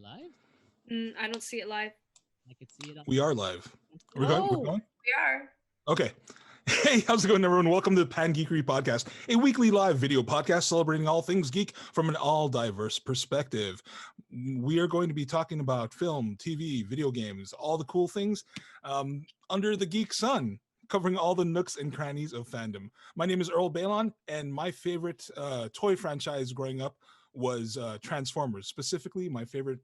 live? I don't see it live. I could see it on. We are live. We're Oh. going? We are. Okay. Hey, how's it going, everyone? Welcome to the Pan Geekery Podcast, a weekly live video podcast celebrating all things geek from an all diverse perspective. We are going to be talking about film, TV, video games, all the cool things under the geek sun, covering all the nooks and crannies of fandom. My name is Earl Balon, and my favorite toy franchise growing up was Transformers. Specifically, my favorite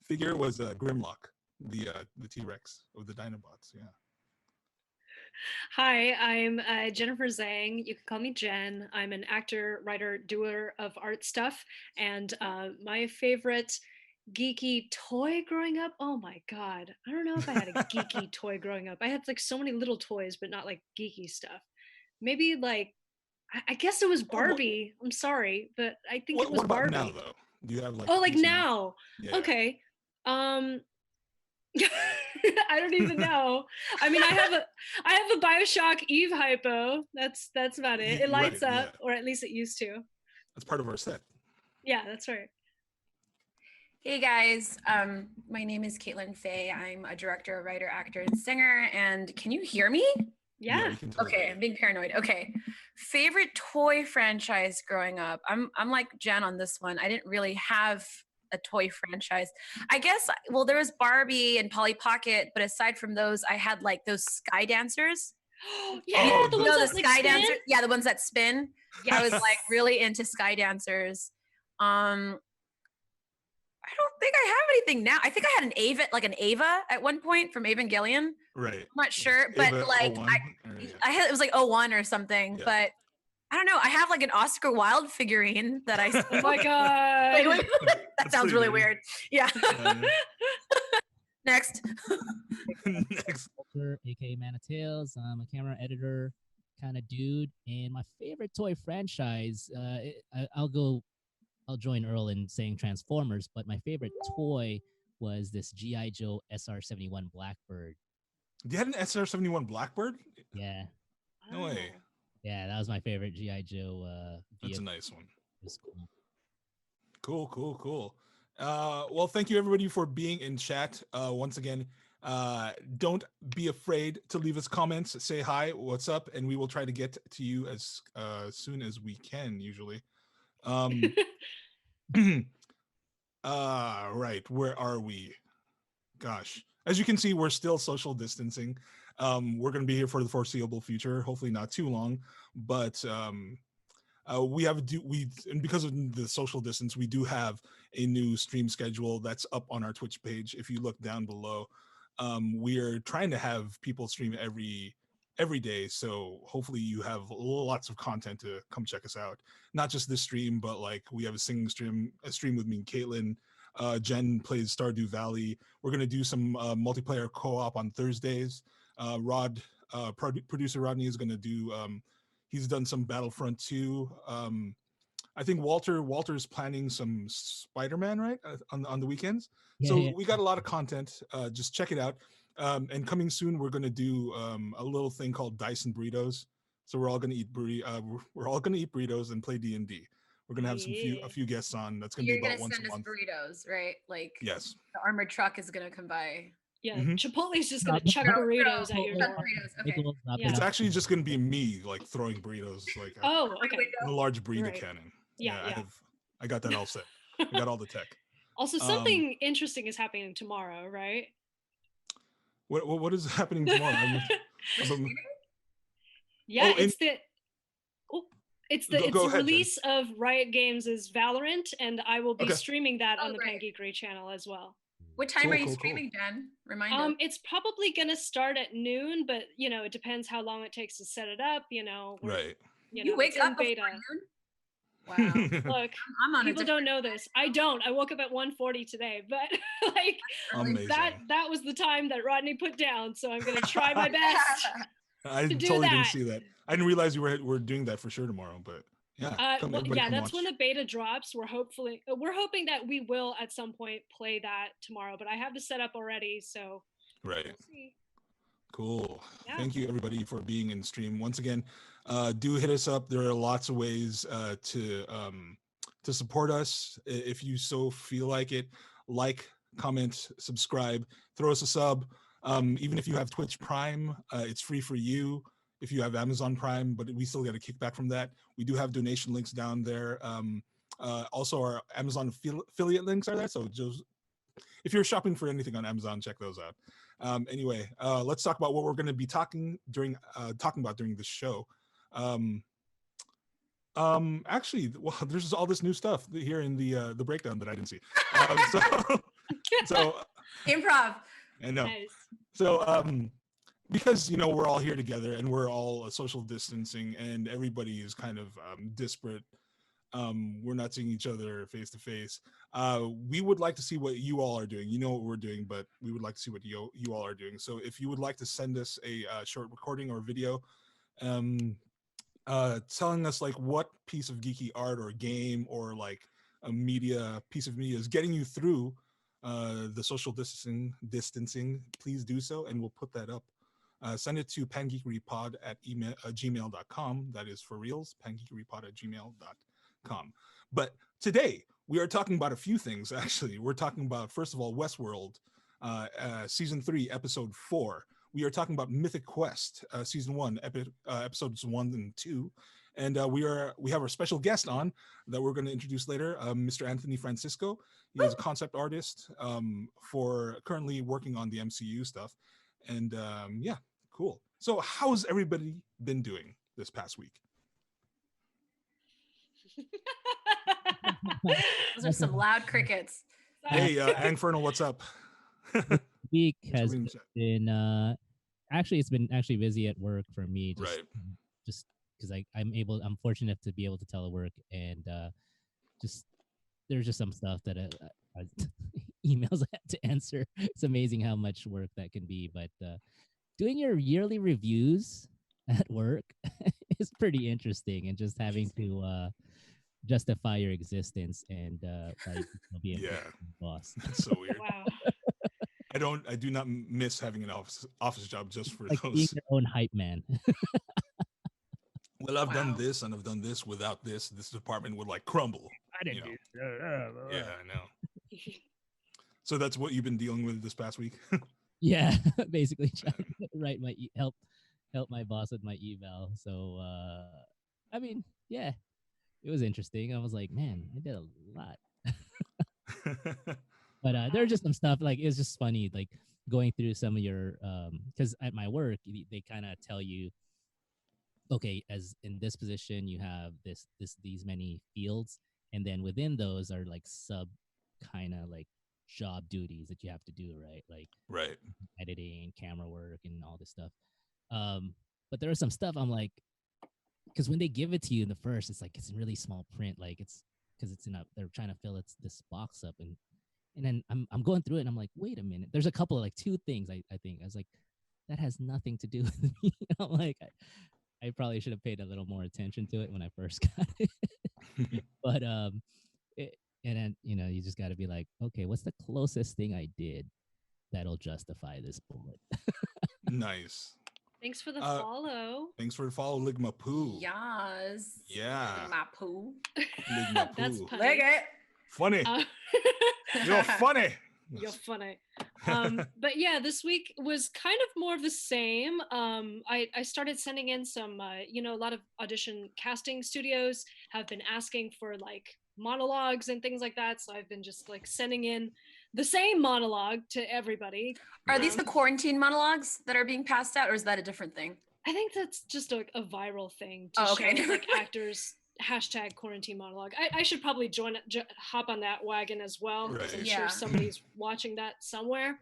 figure was Grimlock, the T-Rex of the Dinobots. Yeah. Hi, I'm Jennifer Zhang. You can call me Jen. I'm an actor, writer, doer of art stuff. And my favorite geeky toy growing up, oh my God. I don't know if I had a geeky toy growing up. I had like so many little toys, but not like geeky stuff. Maybe like, I guess it was Barbie. I'm sorry, but I think it was what about Barbie. now, though? Do you have like? Oh, like now? Yeah. Okay. I don't even know. I mean, I have a BioShock Eve hypo. That's about it. It lights Right, up, or at least it used to. That's part of our set. Yeah, that's right. Hey guys, my name is Caitlin Fay. I'm a director, writer, actor, and singer. And can you hear me? Yeah. we can totally Okay, I'm being paranoid. Okay, favorite toy franchise growing up. I'm like Jen on this one. I didn't really have a toy franchise. I guess. Well, there was Barbie and Polly Pocket, but aside from those, I had like those Sky Dancers. Yeah, the You ones know, that the like Sky spin? Dancers. Yeah, the ones that spin. I was like really into Sky Dancers. I don't think I have anything now. I think I had an Ava at one point from Evangelion. Right. I'm not sure, but Ava like 01, I had, it was like 01 or something, Yeah. but I don't know. I have like an Oscar Wilde figurine that I Oh my God. Wait, that That's sounds pretty really weird. weird. Yeah. Next. Next. Walter, aka Man of Tales. I'm a camera editor kind of dude, and my favorite toy franchise. I'll join Earl in saying Transformers, but my favorite toy was this GI Joe SR-71 Blackbird. You had an SR-71 Blackbird? Yeah, No way. yeah, that was my favorite GI Joe. That's a vehicle. nice one. It was cool. Cool. Well, thank you everybody for being in chat. Once again, don't be afraid to leave us comments. Say hi, what's up, and we will try to get to you as soon as we can. Usually. Right. Where are we? Gosh, as you can see, we're still social distancing. We're going to be here for the foreseeable future. Hopefully, not too long, but and because of the social distance, we do have a new stream schedule that's up on our Twitch page. If you look down below, we are trying to have people stream every day, so hopefully you have lots of content to come check us out. Not just this stream, but like we have a singing stream, with me and Caitlin. Jen plays Stardew Valley. We're gonna do some multiplayer co-op on Thursdays. Producer Rodney is gonna do. He's done some Battlefront 2. I think Walter's planning some Spider-Man, right, on the weekends. So we got a lot of content. Just check it out. And coming soon, we're gonna do a little thing called Dice and Burritos. So we're all gonna eat burritos and play D&D. We're gonna have a few guests on. That's gonna You're be about gonna once send a us month. burritos, right? Like Yes. the armored truck is gonna come by. Yeah, Mhm. Chipotle's just gonna No, chuck no, burritos no, at your chuck door. burritos. Okay. Yeah. It's actually just gonna be me like throwing burritos like Oh, okay. in a large burrito Right. cannon. Yeah. I got that all set. I got all the tech. Also, something interesting is happening tomorrow, right? What is happening tomorrow? Yeah, Oh, it's Go the ahead, Jen. release of Riot Games' Valorant, and I will be Okay. streaming that on the right. Pangeekery channel as well. What time Cool, are you cool. streaming, Jen? Remind us. It's probably gonna start at noon, but it depends how long it takes to set it up. Right. You wake it's in up before beta. noon? Wow. Look, I'm on people don't know this. I don't. I woke up at 1:40 today, but like Amazing. that was the time that Rodney put down. So I'm gonna try my best. I to do totally didn't that. see that. I didn't realize you were doing that for sure tomorrow, but yeah. That's when the beta drops. We're hoping that we will at some point play that tomorrow, but I have the setup already, so Right. we'll see. Cool. Yeah. Thank you everybody for being in stream. Once again, do hit us up. There are lots of ways to to support us if you so feel like it. Like, comment, subscribe, throw us a sub. Even if you have Twitch Prime, it's free for you. If you have Amazon Prime, but we still get a kickback from that. We do have donation links down there. Also, our Amazon affiliate links are there. So just if you're shopping for anything on Amazon, check those out. Anyway, let's talk about what we're going to be talking about during this show. Actually, well, there's all this new stuff here in the breakdown that I didn't see. So Improv. I know. Nice. So because we're all here together and we're all social distancing and everybody is kind of disparate. We're not seeing each other face to face. We would like to see what you all are doing. You know what we're doing, but we would like to see what you all are doing. So if you would like to send us a short recording or video, telling us like what piece of geeky art or game or like a piece of media is getting you through the social distancing, please do so, and we'll put that up. Send it to pangeekerypod@gmail.com. That is for reals, pangeekerypod@gmail.com. But today we are talking about a few things. Actually, we're talking about, first of all, Westworld, season 3, episode 4. We are talking about Mythic Quest, season 1, episodes 1 and 2, and we have our special guest on that we're going to introduce later, Mr. Anthony Francisco. He is a concept artist for currently working on the MCU stuff, and yeah, cool. So, how's everybody been doing this past week? Those are some loud crickets. Hey, Infernal, what's up? Week has been actually it's been busy at work for me. Just because I'm fortunate to be able to telework, and there's just some stuff that I emails I had to answer. It's amazing how much work that can be, but doing your yearly reviews at work is pretty interesting, and just having to justify your existence and be a boss. That's so weird. Wow. I do not miss having an office job just for like those. being your own hype man. Well, I've done this and I've done this. Without this department would like crumble. I didn't do that. Yeah, I know. So that's what you've been dealing with this past week? Yeah, basically trying to write my help my boss with my eval. So I mean, yeah, it was interesting. I was like, man, I did a lot. But there are just some stuff like it's just funny, like going through some of your because at my work they kind of tell you, okay, as in this position you have these many fields, and then within those are like sub kind of like job duties that you have to do, right? Like editing, camera work, and all this stuff. But there was some stuff I'm like, because when they give it to you in the first, it's like it's in really small print, like it's because it's they're trying to fill this box up, and then I'm going through it and I'm like, wait a minute, there's a couple of like 2 things I think I was like, that has nothing to do with me. I'm like, I probably should have paid a little more attention to it when I first got it. But and then you just got to be like, okay, what's the closest thing I did that'll justify this bullet? Nice. Thanks for the follow. Thanks for the follow, Ligma Poo. Yes. Yeah. Ligma Poo. Ligma Poo. That's Leg it. Funny. You're funny. You're funny. But yeah, this week was kind of more of the same. I started sending in some, a lot of audition casting studios have been asking for like monologues and things like that. So I've been just like sending in the same monologue to everybody. Are these the quarantine monologues that are being passed out, or is that a different thing? I think that's just a viral thing to show like actors hashtag quarantine monologue. I should probably hop on that wagon as well, because I'm sure somebody's watching that somewhere.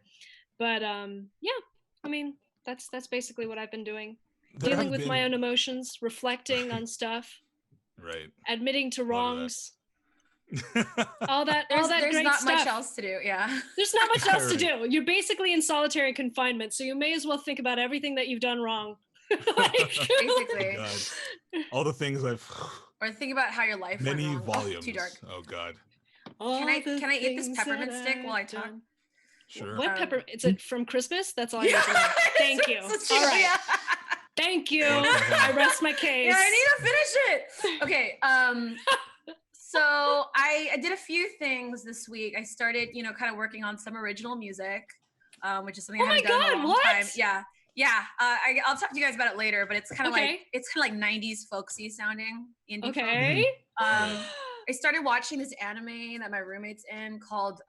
But yeah, I mean that's basically what I've been doing. Dealing with my own emotions, reflecting on stuff, admitting to wrongs. all that there's great not stuff. Much else to do. There's not much else to do. You're basically in solitary confinement, so you may as well think about everything that you've done wrong. Basically. God. All the things I've or think about how your life many went wrong. volumes. Too dark. Oh God. Can I eat this peppermint stick while I talk? Sure. What peppermint? Is it from Christmas? That's all I need to know. Thank you. All right. Thank you. I rest my case. Yeah, I need to finish it. Okay. So I did a few things this week. I started, kind of working on some original music, which is something I Oh my haven't done in a God, long what? time. Yeah. I'll talk to you guys about it later. But it's kind of Okay. like 90s folksy sounding indie folk. Okay. I started watching this anime that my roommate's in called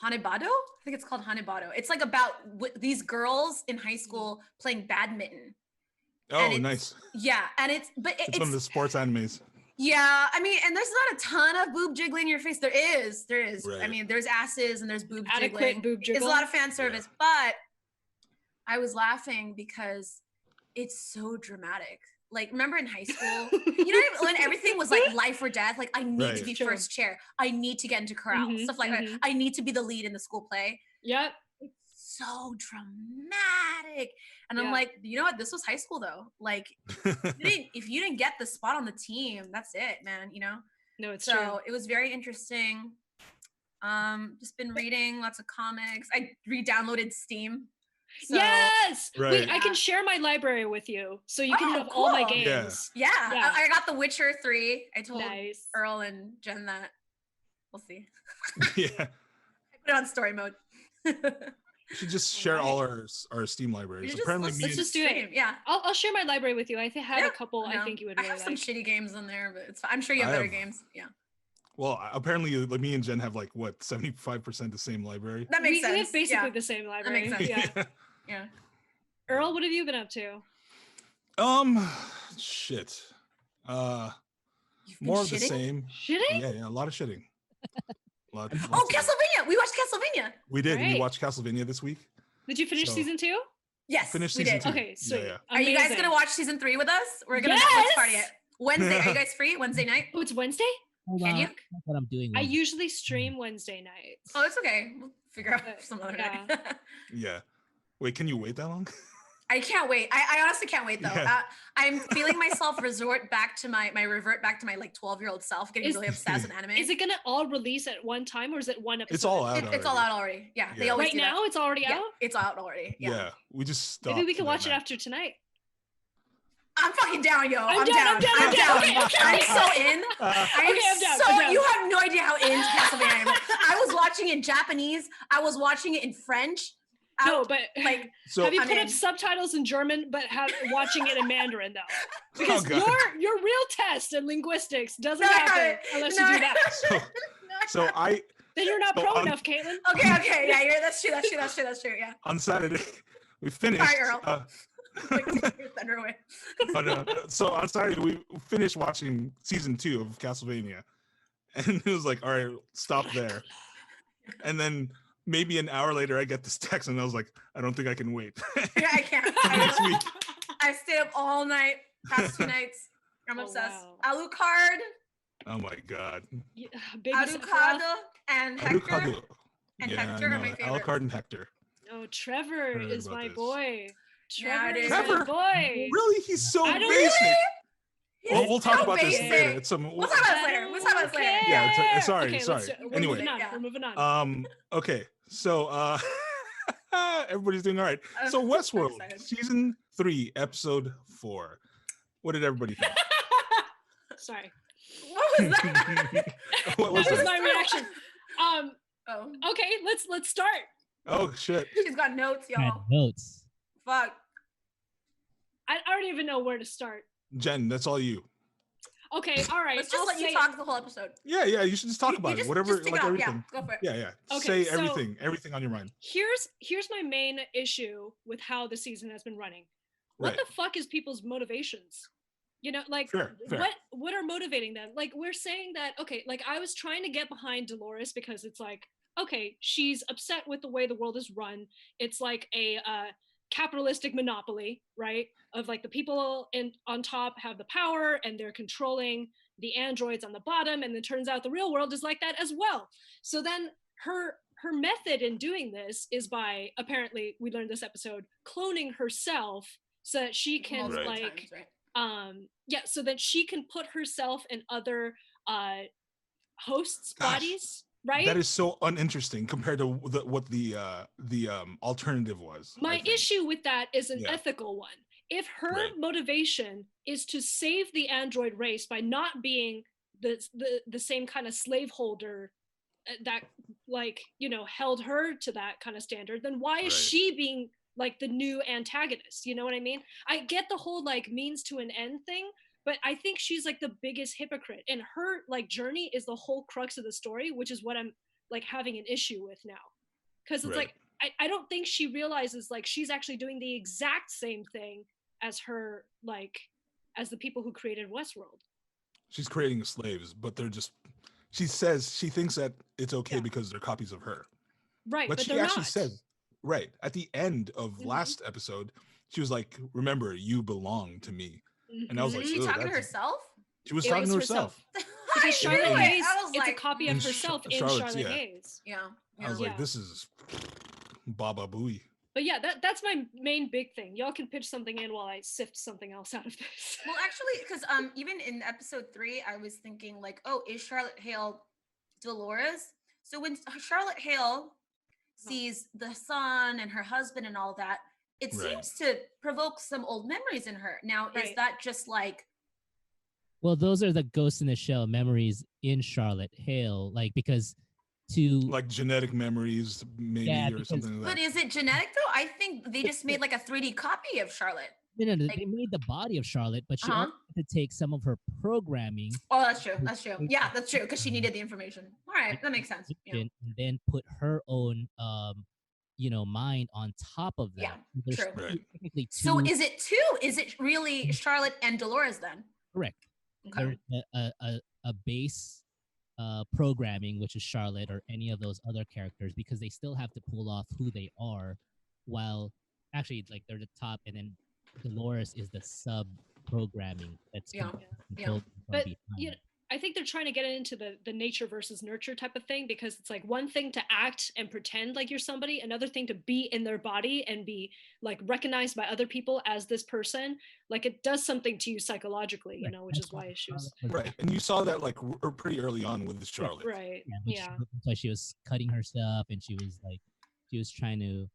Hanebado. I think it's called Hanebado. It's like about these girls in high school playing badminton. Oh, nice. Yeah, and It's one of the sports animes. Yeah, I mean, and there's not a ton of boob jiggling in your face. There is. Right. I mean, there's asses and there's boob Adequate jiggling. boob It's jiggle. a lot of fan service, but I was laughing because it's so dramatic. Like, remember in high school, when everything was like life or death, like I need to be True. first chair, I need to get into chorale, Mhm, stuff like that. mhm. I need to be the lead in the school play. Yep. It's so dramatic, and I'm Yeah. like, you know what? This was high school though. Like, if you didn't get the spot on the team, that's it, man. No, it's So true. it was very interesting. Just been reading lots of comics. I re-downloaded Steam. So, Yes. Right. Wait, I Yeah. can share my library with you, so you can Oh, have all my cool. Yeah. games. Yeah, Yeah. I got The Witcher 3. I told Nice. Earl and Jen that. We'll see. Yeah. I put it on story mode. We should just share all our Steam libraries. Apparently, let's just do it. Yeah. I'll share my library with you. I have Yeah, a couple. I know. think you would I really have some like. shitty games in there, but it's fine. I'm sure you have I better have- games. Yeah. well, apparently, like, me and Jen have like what 75% the same library. That makes We sense. have basically yeah. the same library. makes sense. Yeah. Yeah. Earl, what have you been up to? Shit. You've been More of the shitting? same. Shitting? Yeah, a lot of shitting. Oh, Lots of- Castlevania! We watched Castlevania. We did. Great. We watched Castlevania this week. Did you finish So- season 2? Yes, Finished we season did. 2. Okay, sweet. Yeah. Are you guys Amazing. gonna watch season 3 with us? We're gonna Yes! Netflix party it Wednesday. Are you guys free Wednesday night? Oh, it's Wednesday? Hold Can on. you? That's what I'm doing. I Wednesday. usually stream Wednesday nights. Oh, it's okay. We'll figure out But, some other yeah. night. Yeah. Wait, can you wait that long? I can't wait. I honestly can't wait though. Yeah. I'm feeling myself revert back to my like 12-year-old self, getting Is- really obsessed with anime. Is it gonna all release at one time, or is it one episode? It's all out. It's all out already. Yeah, they Yeah. always Right do that. now, it's already Yeah, out. it's out already. Yeah. We just stopped. Maybe we can that watch it night. after tonight. I'm fucking down, yo. I'm I'm down, down. I'm down, I'm down. Okay, okay, I'm okay. so in. I'm Okay, I'm down, so I'm down. you have no idea how into Castlevania I am. I was watching it in Japanese. I was watching it in French. No, but like So have you I'm put in. up subtitles in German, but watching it in Mandarin though? Because God. your real test in linguistics doesn't No, I happen haven't. unless No, you I do that. so I Then you're not So pro on- enough, Caitlin. Okay, yeah, that's true. Yeah. on Saturday we finished. Sorry, Earl. Like, but, take your thunder away. so on Saturday we finished watching season 2 of Castlevania, and it was like, all right, stop there. And then maybe an hour later, I get this text, and I was like, I don't think I can wait. Yeah, I can't. Next week. I stayed up all night, past 2 nights. I'm Oh, obsessed. wow. Alucard, Oh my god. Yeah, Baby Alucard, Sephiroth. and Hector. Alucard. And Yeah, Hector are my no, favorite. Alucard and Hector. Oh, Trevor Heard is about my this. boy. Yeah, Trevor it is is. my Trevor? boy. Really? He's so I don't- basic. He's We'll talk so about this basic. later. It's some. We'll talk about this later. We'll talk about this later. Yeah, Okay. sorry, Okay, sorry. we're Anyway. moving on. Yeah. We're moving on. Okay, so everybody's doing all right. So I'm Westworld, excited. season 3, episode 4. What did everybody think? Sorry. What was that? What was That was that? my reaction. Oh, Okay, let's start. Oh shit! she's got notes, I had y'all. notes. Fuck. I don't even know where to start. Jen, that's all you. Okay, all right. Let's just I'll let you say- talk the whole episode. Yeah, you should just talk about it. just- Whatever, just take like it off. everything. Yeah, go for it. Yeah. Okay, Say so- everything on your mind. Here's my main issue with how the season has been running. What Right. the fuck is people's motivations? You know, like Fair. what are motivating them? Like we're saying that, okay, like I was trying to get behind Dolores because it's like, okay, she's upset with the way the world is run. It's like a capitalistic monopoly, right? Of like the people on top have the power and they're controlling the androids on the bottom, and then turns out the real world is like that as well. So then her method in doing this is by, apparently we learned this episode, cloning herself so that she can Right. like Times, right? so that she can put herself in other hosts' Gosh, bodies, right? That is so uninteresting compared to what the alternative was. I My think. issue with that is an Yeah. ethical one. if her Right. motivation is to save the android race by not being the same kind of slaveholder that, like, you know, held her to that kind of standard, then why is Right. she being like the new antagonist? You know what I mean? I get the whole like means to an end thing, but I think she's like the biggest hypocrite, and her like journey is the whole crux of the story, which is what I'm like having an issue with now. Because it's Right. like I don't think she realizes like she's actually doing the exact same thing as her, like, as the people who created Westworld. She's creating slaves, but they're just. She says she thinks that it's okay Yeah. because they're copies of her. Right, But but she they're actually not. said, right at the end of Mhm. last episode, she was like, "Remember, you belong to me." And I was Mhm. like, Is she "Ugh, talking to that's-" herself? She was It talking was to herself. Because I Charlotte knew it. Hayes, I was it's like, a copy In of herself in Charlotte's, Charlotte yeah. Hayes. yeah. I was like, Yeah. "This is Baba Booey." But yeah, that's my main big thing. Y'all can pitch something in while I sift something else out of this. Well, actually, because even in episode 3, I was thinking like, oh, is Charlotte Hale Dolores? So when Charlotte Hale sees the son and her husband and all that, it Right. seems to provoke some old memories in her. Now, is Right. that just like, Well, those are the Ghost in the Shell memories in Charlotte Hale, like because to Like genetic memories, maybe, Yeah, or because- something like but that. is it genetic though? I think they just made like a 3D copy of Charlotte. no, like- they made the body of Charlotte, but she Uh-huh. also had to take some of her programming Oh, that's true. That's true. Yeah, that's true. Because she needed the information. All right, that makes sense. Yeah. and then put her own mind on top of that. Yeah, There's true. Right. technically So two is it 2? Is it really Charlotte and Dolores then? correct. Okay. There's a base programming, which is Charlotte or any of those other characters, because they still have to pull off who they are, while actually like they're the top, and then Dolores is the sub programming that's Yeah, controlled from But behind. you know, I think they're trying to get into the nature versus nurture type of thing, because it's like one thing to act and pretend like you're somebody, another thing to be in their body and be like recognized by other people as this person. Like it does something to you psychologically, you Right. know, which That's is why she was Charlotte was Right. And you saw that like pretty early on with Charlotte. right. which Yeah. that's why she was cutting herself, and she was trying to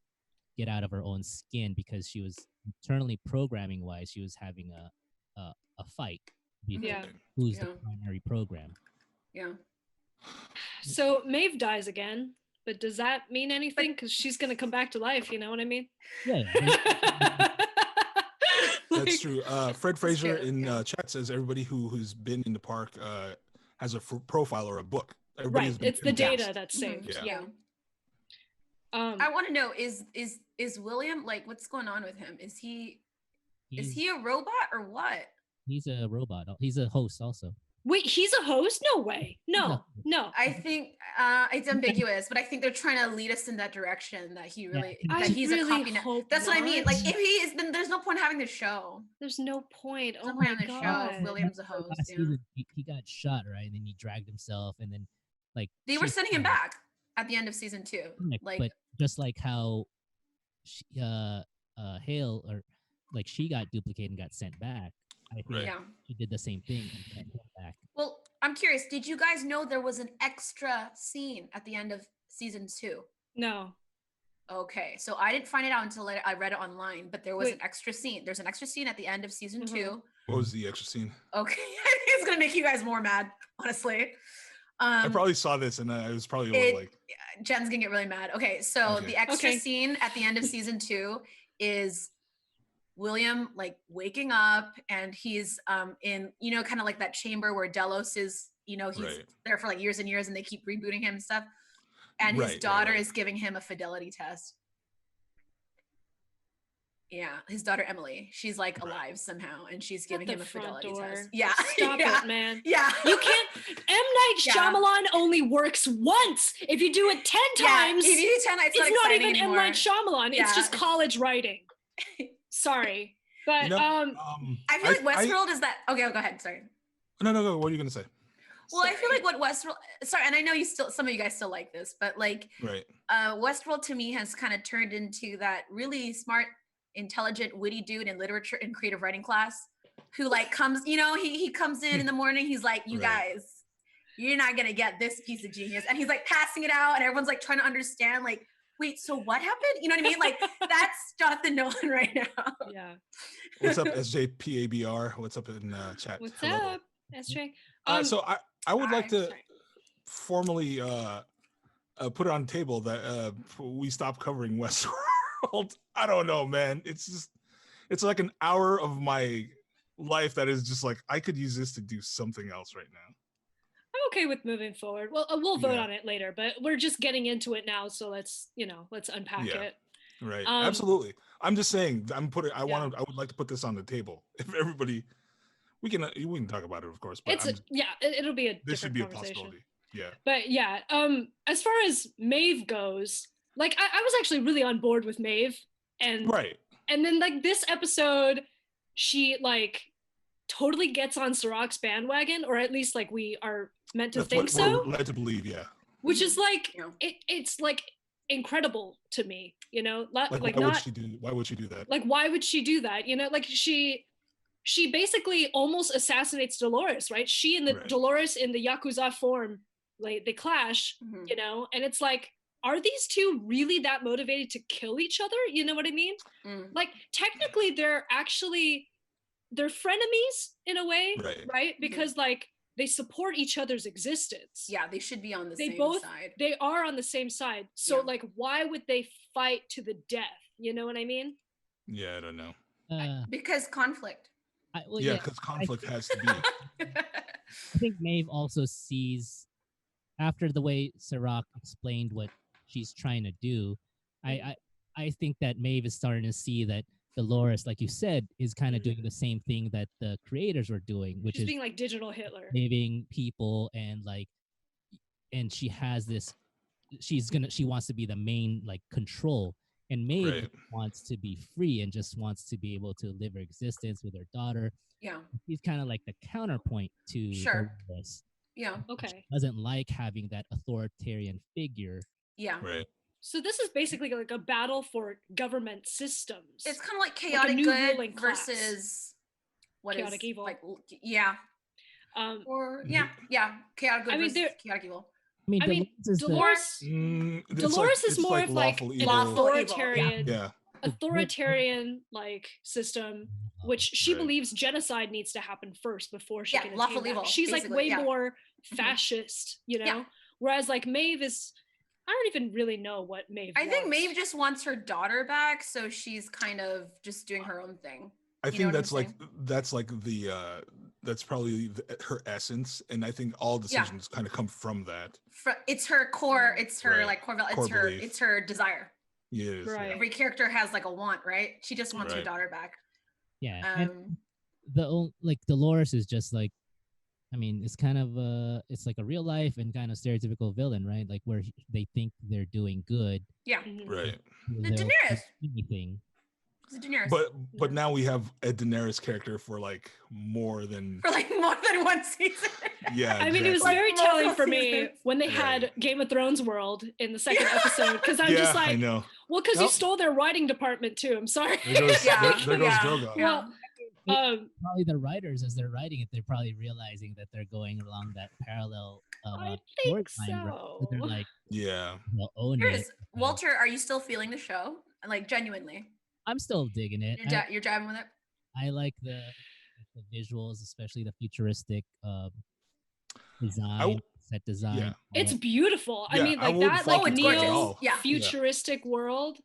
get out of her own skin because she was internally programming wise, she was having a fight between Yeah. who's the Yeah. primary program. Yeah. So Maeve dies again, but does that mean anything? Because she's gonna come back to life. You know what I mean? Yeah, That's Like, true. Fred Fraser good, in yeah. chat says everybody who's been in the park has a profile or a book. Everybody Right. has been It's the cast. data that's Mhm. saved. Yeah. Yeah. I want to know, is William, like, what's going on with him? Is he a robot or what? He's a robot. He's a host also. Wait, he's a host? No way. No. I think it's ambiguous, but I think they're trying to lead us in that direction that he really I that he's really a copy. Now. hope That's what I mean. Like not. if he is, then there's no point having the show. There's no point. There's Oh no my point having the show god. if William's a host. Last Yeah. season, he got shot, right? And then he dragged himself, and then like They were she- sending him back at the end of season 2. Like but just like how she, Hale or like she got duplicated and got sent back. I think Right. yeah. she did the same thing and sent him back. Well, I'm curious. Did you guys know there was an extra scene at the end of season 2? No. Okay, so I didn't find it out until I read it online, but there was Wait. an extra scene. There's an extra scene at the end of season Mhm. 2. What was the extra scene? Okay, I think it's gonna make you guys more mad, honestly. I probably saw this and I was probably it- like, Jen's gonna get really mad. Okay, so Okay. the extra Okay. scene at the end of season 2 is William like waking up, and he's in kind of like that chamber where Delos is. He's Right. there for like years and years, and they keep rebooting him and stuff. And Right, his right, daughter right. is giving him a fidelity test. Yeah, his daughter Emily. She's like Right. alive somehow, and she's At giving the him a front fidelity door. test. Yeah, Stop yeah, it, man. yeah. You can't. M. Night Yeah. Shyamalan only works once. If you do it 10 Yeah, times, if you do 10, it's it's not exciting even M. anymore. Night Shyamalan. It's Yeah. just college writing. Sorry. But you know, I feel like Westworld is that. Okay, go ahead. Sorry. No. What are you gonna say? Well, I feel like what Westworld. Sorry, and I know some of you guys still like this, but like Right. Westworld to me has kind of turned into that really smart, intelligent, witty dude in literature and creative writing class who like comes. He comes in the morning. He's like, "You Right. guys, you're not gonna get this piece of genius," and he's like passing it out, and everyone's like trying to understand like wait, so what happened? You know what I mean? Like that's Jonathan Nolan right now. Yeah. What's up, SJPABR? What's up in chat? What's Hello. up, SJ? So I would like to sorry. formally put it on the table that we stop covering Westworld. I don't know, man. It's like an hour of my life that is just like I could use this to do something else right now. I'm okay with moving forward. Well, we'll vote Yeah. on it later, but we're just getting into it now, so let's unpack Yeah. it. Right. Um, Absolutely. I'm just saying. I Yeah. would like to put this on the table. If everybody, we can talk about it, of course. But it'll be a this should different be a conversation. possibility. Yeah. But yeah, as far as Maeve goes, like I was actually really on board with Maeve, and Right. and then like this episode, she like totally gets on Sirach's bandwagon, or at least like we are meant to That's think what so, we're led to believe. Yeah. which is like Yeah. it's like incredible to me, you know, Like, like why not would she do? Why would she do that? like why would she do that, you know, like she basically almost assassinates Dolores, right? She and the Right. Dolores in the Yakuza form, like they clash, Mhm. you know, and it's like, are these two really that motivated to kill each other? You know what I mean? Mm. Like technically they're frenemies in a way, Right. Because like they support each other's existence. Yeah, they should be on the They same both side. they are on the same side. So Yeah. like why would they fight to the death? You know what I mean? Yeah. I don't know. Because conflict. Well, Yeah, because conflict has to be. I think Maeve also sees, after the way Sirach explained what she's trying to do, I think that Maeve is starting to see that Dolores, like you said, is kind of doing the same thing that the creators were doing, which She's is being like digital Hitler. saving people, and she has this, she wants to be the main like control, and Maeve Right. wants to be free and just wants to be able to live her existence with her daughter. Yeah. She's kind of like the counterpoint to Sure. Dolores. Yeah. Okay. Doesn't like having that authoritarian figure. Yeah. Right. So this is basically like a battle for government systems. It's kind of like a chaotic new good ruling class. versus what is Chaotic evil. like yeah. Um, Or yeah, chaotic good I mean, versus chaotic evil. I mean, I mean, Dolores is the- Dolores It's Dolores is it's more of like lawful an evil. Lawful evil, authoritarian Yeah. authoritarian like system, which she Right. believes genocide needs to happen first before she Yeah, can lawful attain that. evil, She's like way basically, yeah. more Mhm. fascist, you know. Yeah. Whereas like Maeve is, I don't even really know what Maeve. I think wants. Maeve just wants her daughter back, so she's kind of just doing her own thing. I You know think what I'm that's like the that's probably her essence, and I think all Yeah. decisions kind of come from that. It's her core. It's her Right. like core. Core belief. It's her desire. Yeah, it is, yeah. Right. Every character has like a want, right? She just wants her Right. daughter back. yeah. And Um, like Dolores is just like, I mean, it's kind of it's like a real life and kind of stereotypical villain, right? Like where they think they're doing good. yeah, Mhm. Right. The they'll do Daenerys. anything. It's Daenerys. But now we have a Daenerys character for like more than for like more than one season. yeah. I mean, it was exactly. very Like telling multiple for me seasons. when they Right. had Game of Thrones world in the second episode, because I'm yeah, just I like, know. well, because you Nope. stole their writing department too. I'm sorry. There goes Yeah, there goes yeah. Drogon. Well, Probably the writers, as they're writing it, they're probably realizing that they're going along that parallel I think storyline, right? so. They're like, Yeah. well, own Here it. is Walter. Are you still feeling the show? Like genuinely, I'm still digging it. you're jabbing with it. I like the visuals, especially the futuristic design, set design. Yeah. It's beautiful. I Yeah, mean, I like would that, fucking like it's watch it gorgeous. all. Yeah. futuristic world.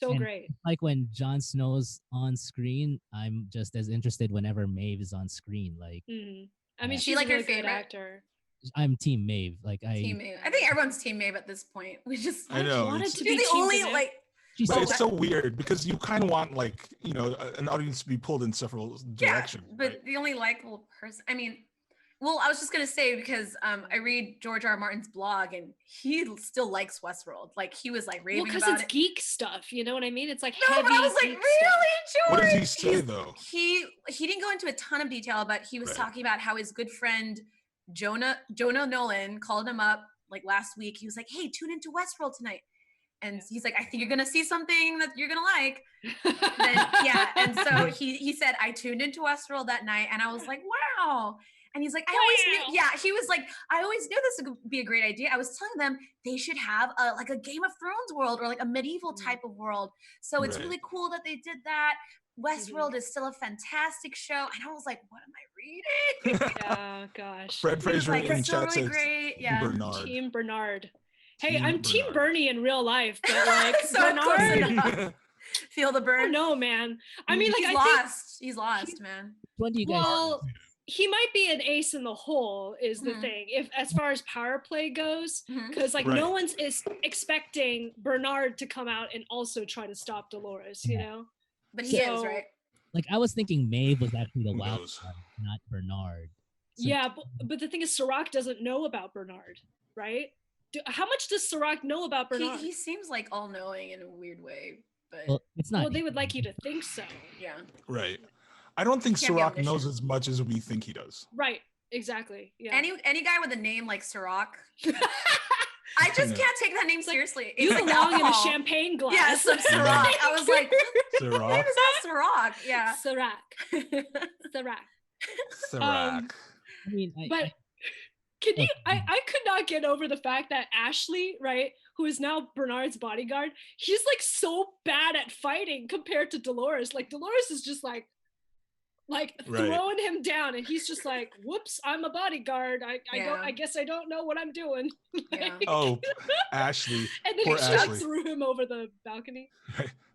So and great. Like when Jon Snow's on screen, I'm just as interested whenever Maeve is on screen. Like Mhm. I mean, Is she's like a your really good favorite? actor. I'm Team Maeve. Like Team Maeve. I think everyone's Team Maeve at this point. We just I know, wanted it's- to be she's the Team only Daenerys. like she's But so it's so weird because you kind of want like an audience to be pulled in several directions. but right? the only likable person. I mean, well, I was just gonna say because I read George R. R. Martin's blog and he still likes Westworld. Like he was like Well, raving because about it's it. geek stuff. You know what I mean? It's like No, heavy. but I was like, geek really, stuff. What George? does he say He's- though? He didn't go into a ton of detail, but he was Right. talking about how his good friend Jonah Nolan called him up like last week. He was like, "Hey, tune into Westworld tonight," and he's like, "I think you're gonna see something that you're gonna like." Then, yeah, and so he said, "I tuned into Westworld that night," and I was like, "Wow." And he's like, I always Wow. knew. Yeah, he was like, I always knew this would be a great idea. I was telling them they should have like a Game of Thrones world or like a medieval type of world. So it's Right. really cool that they did that. Westworld is still a fantastic show. And I was like, what am I reading? Yeah, gosh. Fred He was Fraser like, in it's still chat really says great. Yeah. Bernard. Team Bernard. Hey, Team I'm Team Bernard. Bernie in real life, but like So close Bernard, enough. Feel the I burn. don't know, man. I mean, like he's I think, lost. He's lost, man. When do you guys? well, he might be an ace in the hole is the Mhm. thing. If as far as power play goes, Mhm. because like Right. no one's is expecting Bernard to come out and also try to stop Dolores, you Yeah. know? But he is, So- right? Like I was thinking Maeve was actually the Who wild knows? card, not Bernard. So Yeah, but the thing is, Serac doesn't know about Bernard, right? How much does Serac know about Bernard? He seems like all knowing in a weird way, but well, it's not. Well, they would like you to think so. yeah. Right. I don't think Can't be Serac knows omniscient. as much as we think he does. Right, exactly. Yeah. Any guy with a name like Sirac, I just Yeah. can't take that name It's like, seriously. you It's like belong in a alcohol. champagne glass. Yeah, some Sirac. I was like, what name Serac. is that Sirac? Yeah. Serac. Serac. Serac. I mean, But can you I could not get over the fact that Ashley, right, who is now Bernard's bodyguard, he's like so bad at fighting compared to Dolores. Like Dolores is just like Right. throwing him down and he's just like, whoops, I'm a bodyguard. I Yeah. I guess I don't know what I'm doing. Yeah. Oh, Ashley. And then Poor he just Ashley. threw him over the balcony.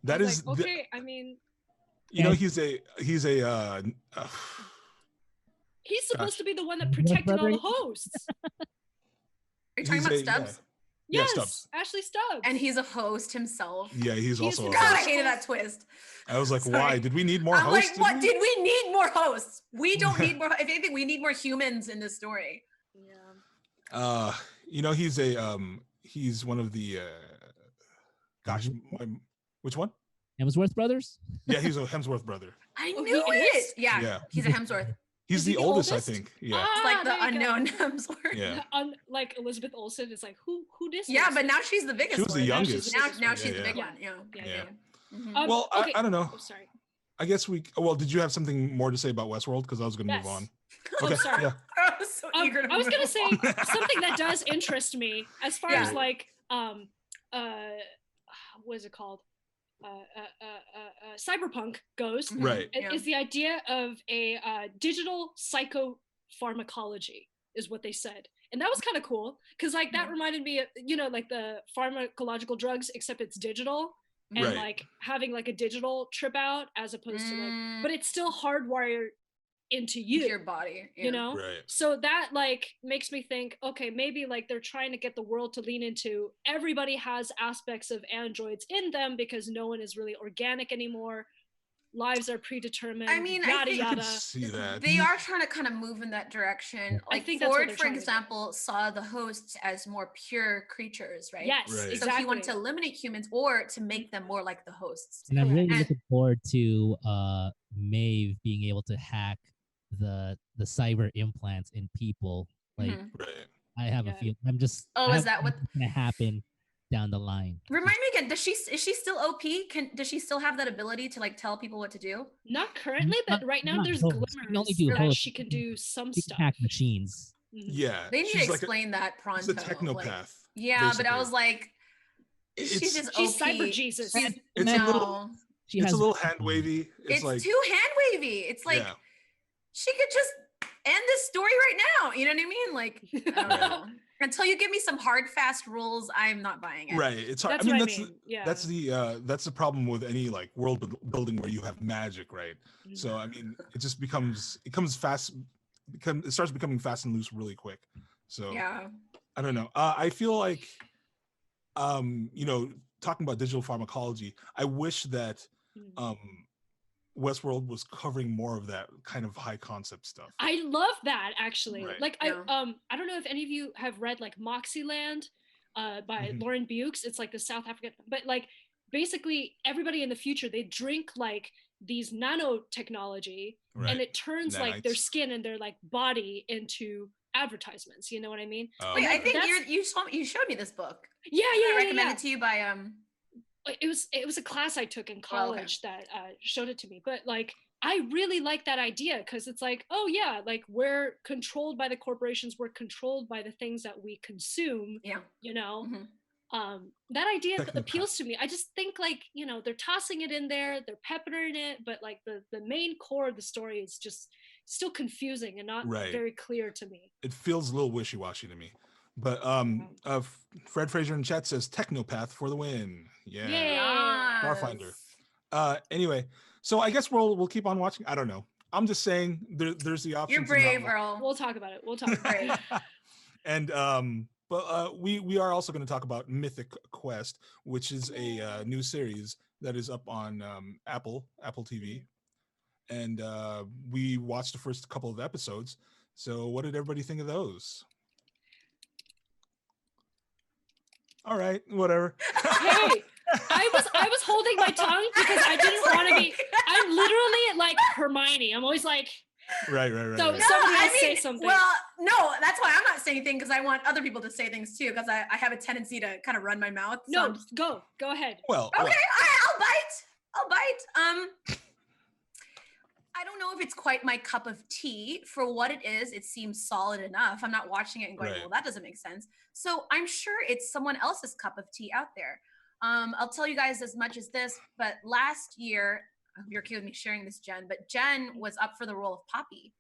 That I was is like, the- okay, I mean, you know, Yeah. he's a he's supposed Gosh. to be the one that What protected all brother? the hosts. Are you talking he's about a- Stubbs? Yeah, Yes, Stubbs. Ashley Stubbs. And he's a host himself. Yeah, he's He's also a the God, I host. hated that twist. I was like, Sorry. why? Did we need more I'm hosts? like, what? Did we need more hosts? We don't need more. If anything, we need more humans in this story. Yeah. You know, he's one of the gosh, which one? Hemsworth brothers. Yeah, he's a Hemsworth brother. I Oh, knew he it. is? Yeah, Yeah. he's a Hemsworth. He's Is he the the oldest, oldest? I think. Yeah. Ah, Like the there you go. unknown Hemsworth. Yeah. Like Elizabeth Olsen is like who this? Yeah, person? but now she's the biggest She was the one. youngest. Now Yeah, she's the yeah. big Yeah. one. Yeah. Yeah, Yeah. Mhm. Well, okay. I don't know. Oh, sorry. I guess well, did you have something more to say about Westworld? Because I was going to Yes. move on. Oh, Okay. sorry. Yeah. I was so eager to I was move gonna on. say something that does interest me as far as Yeah. like what is it called? Cyberpunk goes. Mhm. Right. Yeah. Is the idea of a digital psychopharmacology is what they said, and that was kind of cool because like that Mhm. reminded me of, you know, like the pharmacological drugs except it's digital and Right. like having like a digital trip out as opposed to like, Mm, but it's still hardwired into you, your body. you know. Right. So that like makes me think, okay, maybe like they're trying to get the world to lean into everybody has aspects of androids in them because no one is really organic anymore. Lives are predetermined. I mean, I yada think- I could yada. see that. They are trying to kind of move in that direction. I Like think that's what Ford, they're for trying to do. example, saw the hosts as more pure creatures, right? Yes, Right. So he exactly. So he wanted to eliminate humans or to make them more like the hosts. And I'm really And- looking forward to Maeve being able to hack the cyber implants in people. Like Mhm. Right. I have Yeah. a feel. I'm just. Oh, I is have that what- what's gonna happen down the line? Remind me again, is she still OP? Does she still have that ability to like tell people what to do? Not currently, but Not- right now not there's hosts. You glimmers can only do that hosts. she can do some She can stuff. hack machines. Mhm. Yeah. They need she's to like explain that She's pronto. a technopath. Like, yeah, but I basically. was like, It's- she's just She's OP. cyber Jesus. She's- It's no, a little. She It's has a little hand wavy. it's like too hand wavy. It's like yeah. she could just end this story right now. You know what I mean? Like, I don't Right. know. Until you give me some hard, fast rules, I'm not buying it. Right. It's hard. That's I mean, what that's I mean. Yeah. that's the problem with any like world building where you have magic, right? Mhm. So I mean, it just becomes it starts becoming fast and loose really quick. So Yeah. I don't know. I feel like, you know, talking about digital pharmacology, I wish that Mhm. Westworld was covering more of that kind of high concept stuff. I love that actually. Right. Like Yeah. I don't know if any of you have read like Moxieland by Mhm. Lauren Bukes. It's like the South African, but like basically everybody in the future they drink like these nanotechnology Right. and it turns like their Nanites. skin and their like body into advertisements. You know what I mean? Oh, Wait, I okay. think That's- you showed me this book. Yeah, I yeah, yeah. recommended to you by It was a class I took in college that showed it to me. But like I really like that idea because it's like, oh yeah, like we're controlled by the corporations, we're controlled by the things that we consume. Yeah. You know, Mhm. that idea Technopath. appeals to me. I just think like, you know, they're tossing it in there, they're peppering it, but like the main core of the story is just still confusing and not Right. very clear to me. It feels a little wishy-washy to me. But Fred Fraser in chat says Technopath for the win. Yeah. Yeah. Starfinder. Yes. Anyway, so I guess we'll keep on watching. I don't know. I'm just saying there's the option. You're brave, Earl. We'll talk about it. We'll talk about it. And but we are also going to talk about Mythic Quest, which is a new series that is up on Apple TV, and we watched the first couple of episodes. So what did everybody think of those? All right, whatever. Hey, I was holding my tongue because I didn't want to be. I'm literally like Hermione. I'm always like, Right. So right. somebody else say something. Well, no, that's why I'm not saying anything because I want other people to say things too because I have a tendency to kind of run my mouth. So No, I'm just- go ahead. Well, Okay, I'll bite. I don't know if it's quite my cup of tea. For what it is, it seems solid enough. I'm not watching it and going, Right. well, that doesn't make sense. So I'm sure it's someone else's cup of tea out there. I'll tell you guys as much as this, but last year, I hope you're okay with me sharing this, Jen, but Jen was up for the role of Poppy.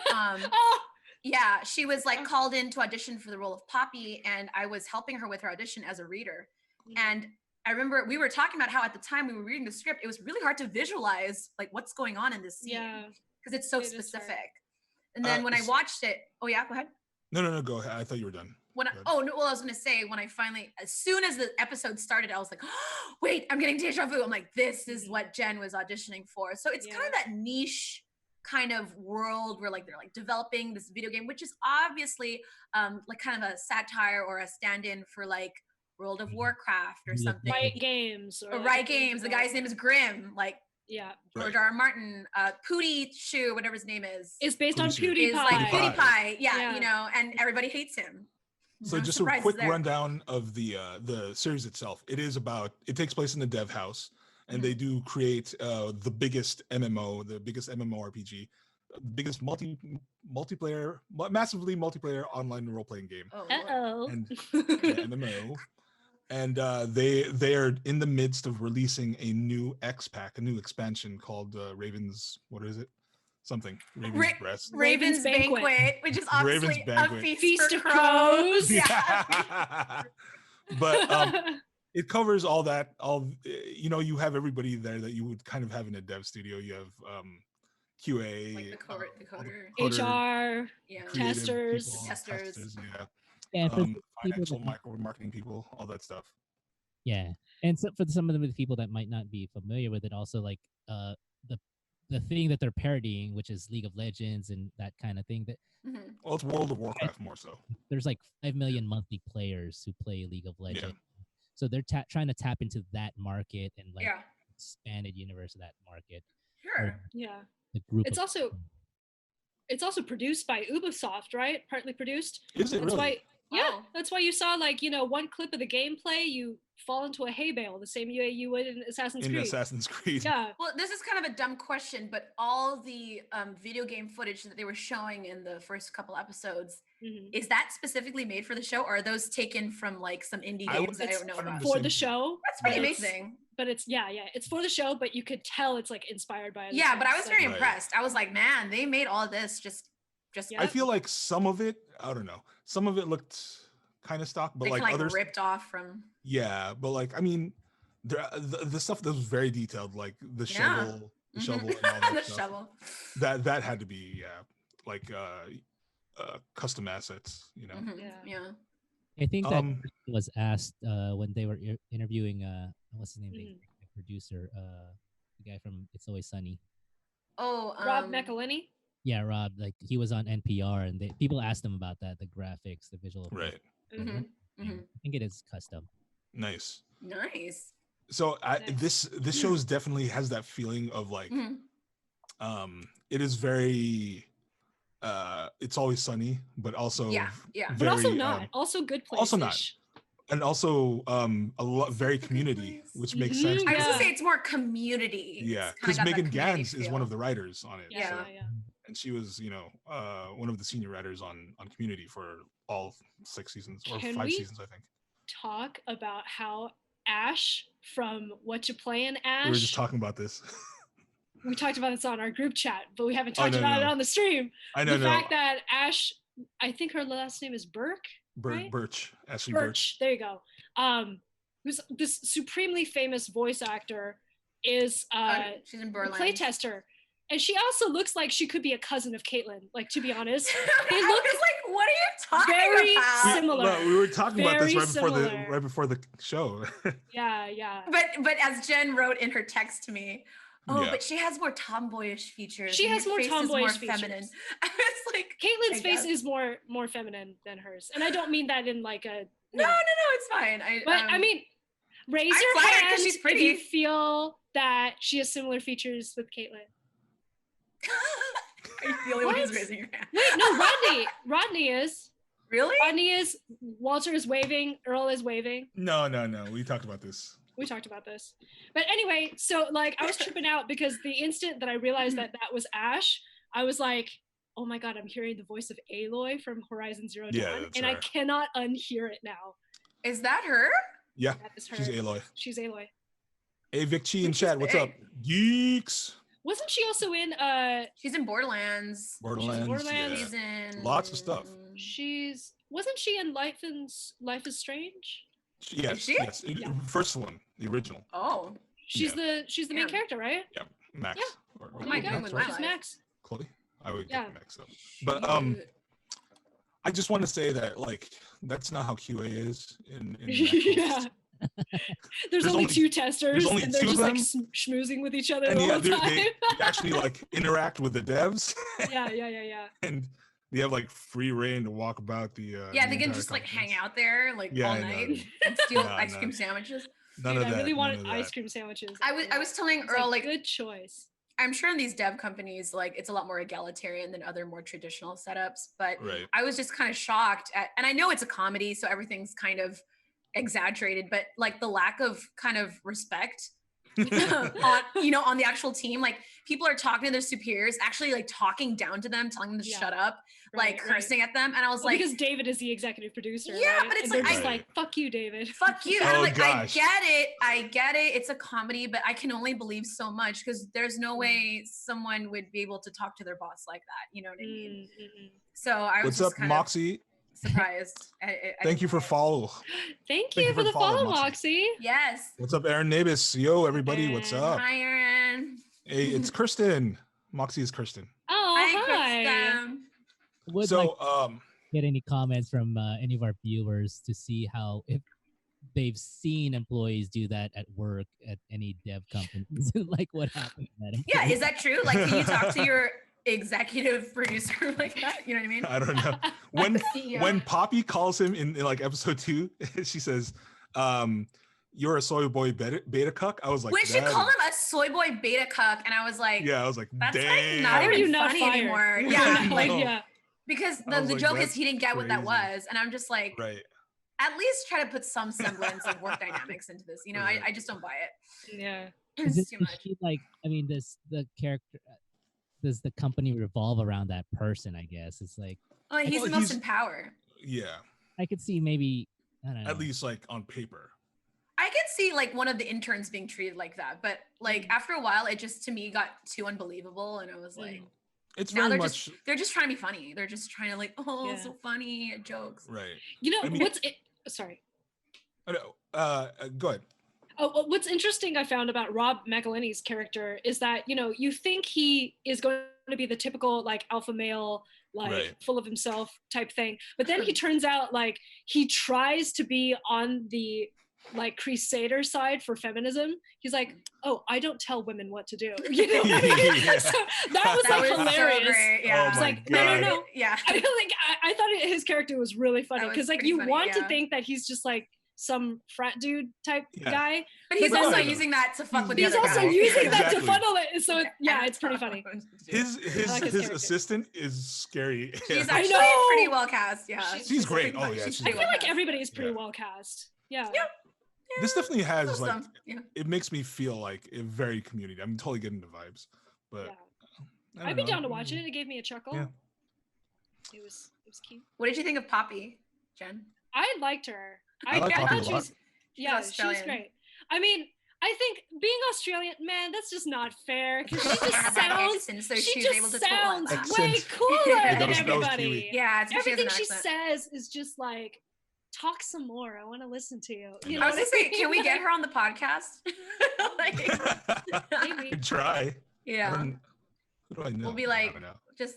Oh, Yeah, she was like called in to audition for the role of Poppy, and I was helping her with her audition as a reader. And I remember we were talking about how at the time we were reading the script, it was really hard to visualize like what's going on in this scene yeah. because it's so It is hard. specific. And then when I watched it, oh yeah, go ahead. No, go ahead. I thought you were done. When I, Go ahead. oh no, well I was gonna say when I finally, as soon as the episode started, I was like, oh, wait, I'm getting deja vu. I'm like, this is what Jen was auditioning for. So it's kind of that niche kind of world where like they're like developing this video game, which is obviously like kind of a satire or a stand-in for like World of Warcraft or Yeah. something. Riot Games. Or Riot Games. The guy's name is Grimm, like yeah. George Right. R. R. Martin. Pootie Shoe, whatever his name is It's based on PewDiePie. PewDiePie. is like PewDiePie. PewDiePie. Yeah, Yeah. you know, and everybody hates him. So No just a surprises quick there. rundown of the series itself. It takes place in the dev house, and they do create the biggest MMO, the biggest MMORPG, the biggest massively multiplayer online role playing game, Oh, Lord. and MMO. And they are in the midst of releasing a new X pack, a new expansion called Ravens. What is it? Something Ravens Breast. Raven's Banquet, which is obviously Banquet. a feast, Feast for of crows. Crows. Yeah. But it covers all that. You have everybody there that you would kind of have in a dev studio. You have QA, Like the all coder. HR, Yeah. creative Testers. people, Testers. yeah, Yeah, for people financial that, marketing people, all that stuff. yeah, and so for some of the people that might not be familiar with it, also like the thing that they're parodying, which is League of Legends and that kind of thing. That Mhm. Well, it's World of Warcraft more so. there's like 5 million monthly players who play League of Legends, so they're trying to tap into that market and like Yeah. expanded universe of that market. Sure. yeah. The group. It's of also people. it's also produced by Ubisoft, right? Partly produced. Is it That's really? why. Yeah, Oh. that's why you saw like one clip of the gameplay. You fall into a hay bale the same way you would in Assassin's in Creed. Assassin's Creed? Yeah. Well, this is kind of a dumb question, but all the video game footage that they were showing in the first couple episodes, Mhm. is that specifically made for the show, or are those taken from like some indie I would- games that I It's don't know from about? the for same the thing. show. That's pretty but it's- amazing. But it's yeah, it's for the show, but you could tell it's like inspired by. other Yeah, but I things, was so- very Right. impressed. I was like, man, they made all this just Yeah. I feel like some of it, I don't know, some of it looked kind of stock, but they like kind of others, ripped off from. yeah. But like, I mean, the stuff that was very detailed, like the Yeah. shovel, the Mhm. shovel, and all that The stuff. shovel. That had to be like custom assets, you know. Mhm. Yeah. Yeah. I think that Um, question was asked when they were interviewing what's his name, Mhm. the producer, the guy from It's Always Sunny. Oh, Rob McElhenney. Yeah, Rob. Like he was on NPR, and people asked him about that, the graphics, the visual. effects. Right. Mhm. Yeah, Mhm. I think it is custom. Nice. Nice. So Nice. this shows definitely has that feeling of like Mhm. it is very It's Always Sunny, but also Yeah. Yeah. But also very, not. Also good places. also not. and also a lot very Good community, place. which makes Mhm, sense. I was gonna Yeah. say it's more community. Yeah, It's kinda because got that Megan community Gans is one feel. of the writers on it. Yeah, So, yeah. and she was, one of the senior writers on Community for all 6 seasons or Can 5 we- seasons, I think. Talk about how Ash from What You Playin' Ash. We were just talking about this. We talked about this on our group chat, but we haven't Oh, talked no, about it no. on the stream. I know, The no, fact that Ash, I think her last name is Burke. right? Birch, Ashley Birch. Birch. There you go. Who's this supremely famous voice actor is She's in a Berlin. playtester. And she also looks like she could be a cousin of Caitlin, like to be honest. They I look was like, what are you talking very about? similar. Well, we were talking about this Very right before the show. Yeah, yeah. But as Jen wrote in her text to me, Yeah. but she has more tomboyish features. She and has your more face is tomboyish feminine. features. I was like, Caitlin's I face guess. is more feminine than hers. And I don't mean that in like a no, it's fine. But I mean, raise I'm your flattered 'cause hand she's if pretty. you feel that she has similar features with Caitlin. are you the only one who's What? raising your hand? Wait, no, Rodney is. Really? Rodney is. Walter is waving. Earl is waving. No. We talked about this. We talked about this. But anyway, so like I was tripping out because the instant that I realized that that was Ash, I was like, oh my God, I'm hearing the voice of Aloy from Horizon Zero Dawn. Yeah, that's and I her. cannot unhear it now. Is that her? Yeah, That is her. she's Aloy. She's Aloy. Hey, Vic Chi in chat. What's up, geeks? Wasn't she also in She's in Borderlands. Borderlands. Borderlands. She's in Lots of stuff. wasn't she in Life is Strange? Yes, she? yes. Yeah. First one, the original. Oh, She's the main Yeah. character, right? Yeah, Max. Yeah. Or, Oh my God, Max, with right? my She's life. Max. Chloe. I would Yeah. get Max up. But I just want to say that like that's not how QA is in Yeah. There's only only- two testers, only and they're two of just like them. schmoozing with each other And all yeah, the time. they actually like interact with the devs yeah. and they have like free reign to walk about the yeah, the they can entire just like hang conference. out there like Yeah, all I know. night and steal Yeah, ice no. cream sandwiches. None Dude, of that. I really none wanted of ice that. cream sandwiches. I was telling It's Earl like good choice. I'm sure in these dev companies like it's a lot more egalitarian than other more traditional setups, but Right. I was just kind of shocked at, and I know it's a comedy, so everything's kind of exaggerated, but like the lack of kind of respect on the actual team. Like people are talking to their superiors, actually like talking down to them, telling them to Yeah. shut up, like Right, right. cursing at them. And I was Well, like, because David is the executive producer. Yeah, right? but it's and they're like, just I- like, fuck you, David. fuck you. And Oh, I'm like, gosh. I get it. It's a comedy, but I can only believe so much because there's Mm. no way someone would be able to talk to their boss like that. You know what I mean? Mm. So I was What's just up, kind Moxie? of surprised. Thank you for follow. Thank Thank you for the follow, Moxie. Moxie. Yes. What's up, Aaron Nabis? Yo, everybody, what's And up? Hi, Aaron. Hey, it's Kirsten. Moxie is Kirsten. Oh, hi. Kristen. Would So, like get any comments from any of our viewers to see how if they've seen employees do that at work at any dev companies, like what happened to that Yeah, employee. is that true? Like, can you talk to your executive producer like that? You know what I mean? I don't know. When CEO. when Poppy calls him in like episode 2, she says, "You're a soy boy beta cuck." I was like, Wait, she "That called is-" him a soy boy beta cuck, and I was like, Yeah, I was like, that's "Damn." like not How are even you not funny fired? anymore. I Yeah, know. like yeah. because I was the like, joke is that's he didn't get what that crazy. was, and I'm just like, Right. at least try to put some semblance of work dynamics into this. You know, Right. I just don't buy it. Yeah. Is It's it, too is much. she like? I mean, the character. Does the company revolve around that person? I guess it's like Well, he's Well, the most he's- in power. Yeah. I could see maybe I don't know. At least like on paper. I could see like one of the interns being treated like that, but like after a while, it just to me got too unbelievable, and I was like, It's now very they're much just they're just trying to be funny. They're just trying to like, oh, Yeah. so funny jokes. right. You know I mean- sorry. I know. Go ahead. Oh, well, what's interesting I found about Rob McElhenney's character is that, you think he is going to be the typical like alpha male, like Right. full of himself type thing. But then he turns out like he tries to be on the like crusader side for feminism. He's like, oh, I don't tell women what to do. You know what I mean? Yeah. So that was That like was so hilarious. great. Yeah. Oh It's my like, no. God. Yeah. I feel like I thought his character was really funny That was because like pretty you funny, want to yeah. think that he's just like some frat dude type Yeah. guy. But he's But also no. using that to fuck with the He's other also guy. using that to Exactly. funnel it. So yeah, it's pretty funny. His I like his his character. assistant is scary. She's I actually know. pretty well cast. Yeah. She's great. Oh, yeah, She's she's I pretty feel well like cast. everybody is pretty Yeah. well cast. Yeah. Yeah. This definitely has Still like some. Yeah. it makes me feel like a very community. I'm totally getting the vibes, but Yeah. I don't I'd be know. down to watch it. It gave me a chuckle. Yeah. It was cute. What did you think of Poppy, Jen? I liked her. I like Poppy a thought she lot. was She's she was Australian. great. I mean, I think being Australian, man, that's just not fair because she She just had that sounds. accent, so she she was just able to pull sounds that. way Accent. cooler Yeah, than that was everybody. Kiwi. Yeah, it's because Everything she she has an accent. says is just like, talk some more. I want to listen to you. You I know I was what gonna say, mean? can we get her on the podcast? Like, Maybe. Could try. I yeah, don't- Who do I know? we'll be I like, don't know. just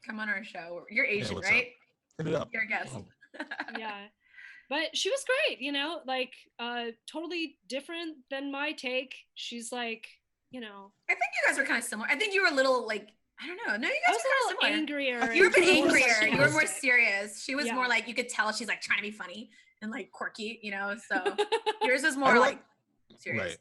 come on our show. You're Asian, what's up? right? Hit it up. You're a guest. Oh. Yeah, but she was great. Like totally different than my take. She's like, I think you guys were kind of similar. I think you were a little like, I don't know. No, you I guys was were a kind little of similar. angrier. You were a bit and more angrier. You were more sarcastic. serious. She was Yeah. more like, you could tell she's like trying to be funny and like quirky, So yours was I more like- like serious. Right.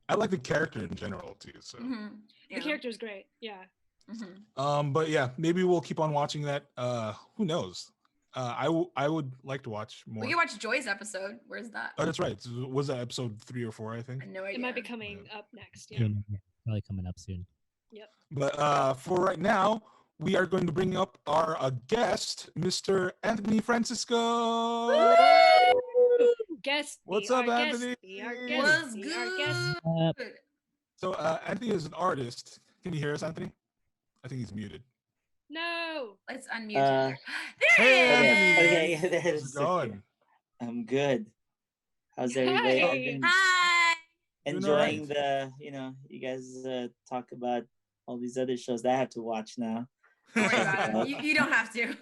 I like the character in general too. So, Mhm. The character's great. Yeah. Mhm. but yeah, maybe we'll keep on watching that. Who knows? I would like to watch more. We can watch Joy's episode. Where's that? Oh, that's right. Was that episode 3 or 4? I I think. have no idea. It might be coming up next. Yeah. Soon, yeah, probably coming up soon. But for right now, we are going to bring up our guest, Mr. Anthony Francisco. Guest. What's be up, our Anthony? Guest, be our guest. What's be our guest. good? So Anthony is an artist. Can you hear us, Anthony? I think he's muted. No. Let's unmute Uh, him. There Hey, he Okay, is. okay, How's it going? I'm good. How's everybody? Hi. I've been Hi. Doing enjoying alright. you guys talk about all these other shows that I have to watch now. Don't worry about it. You don't have to.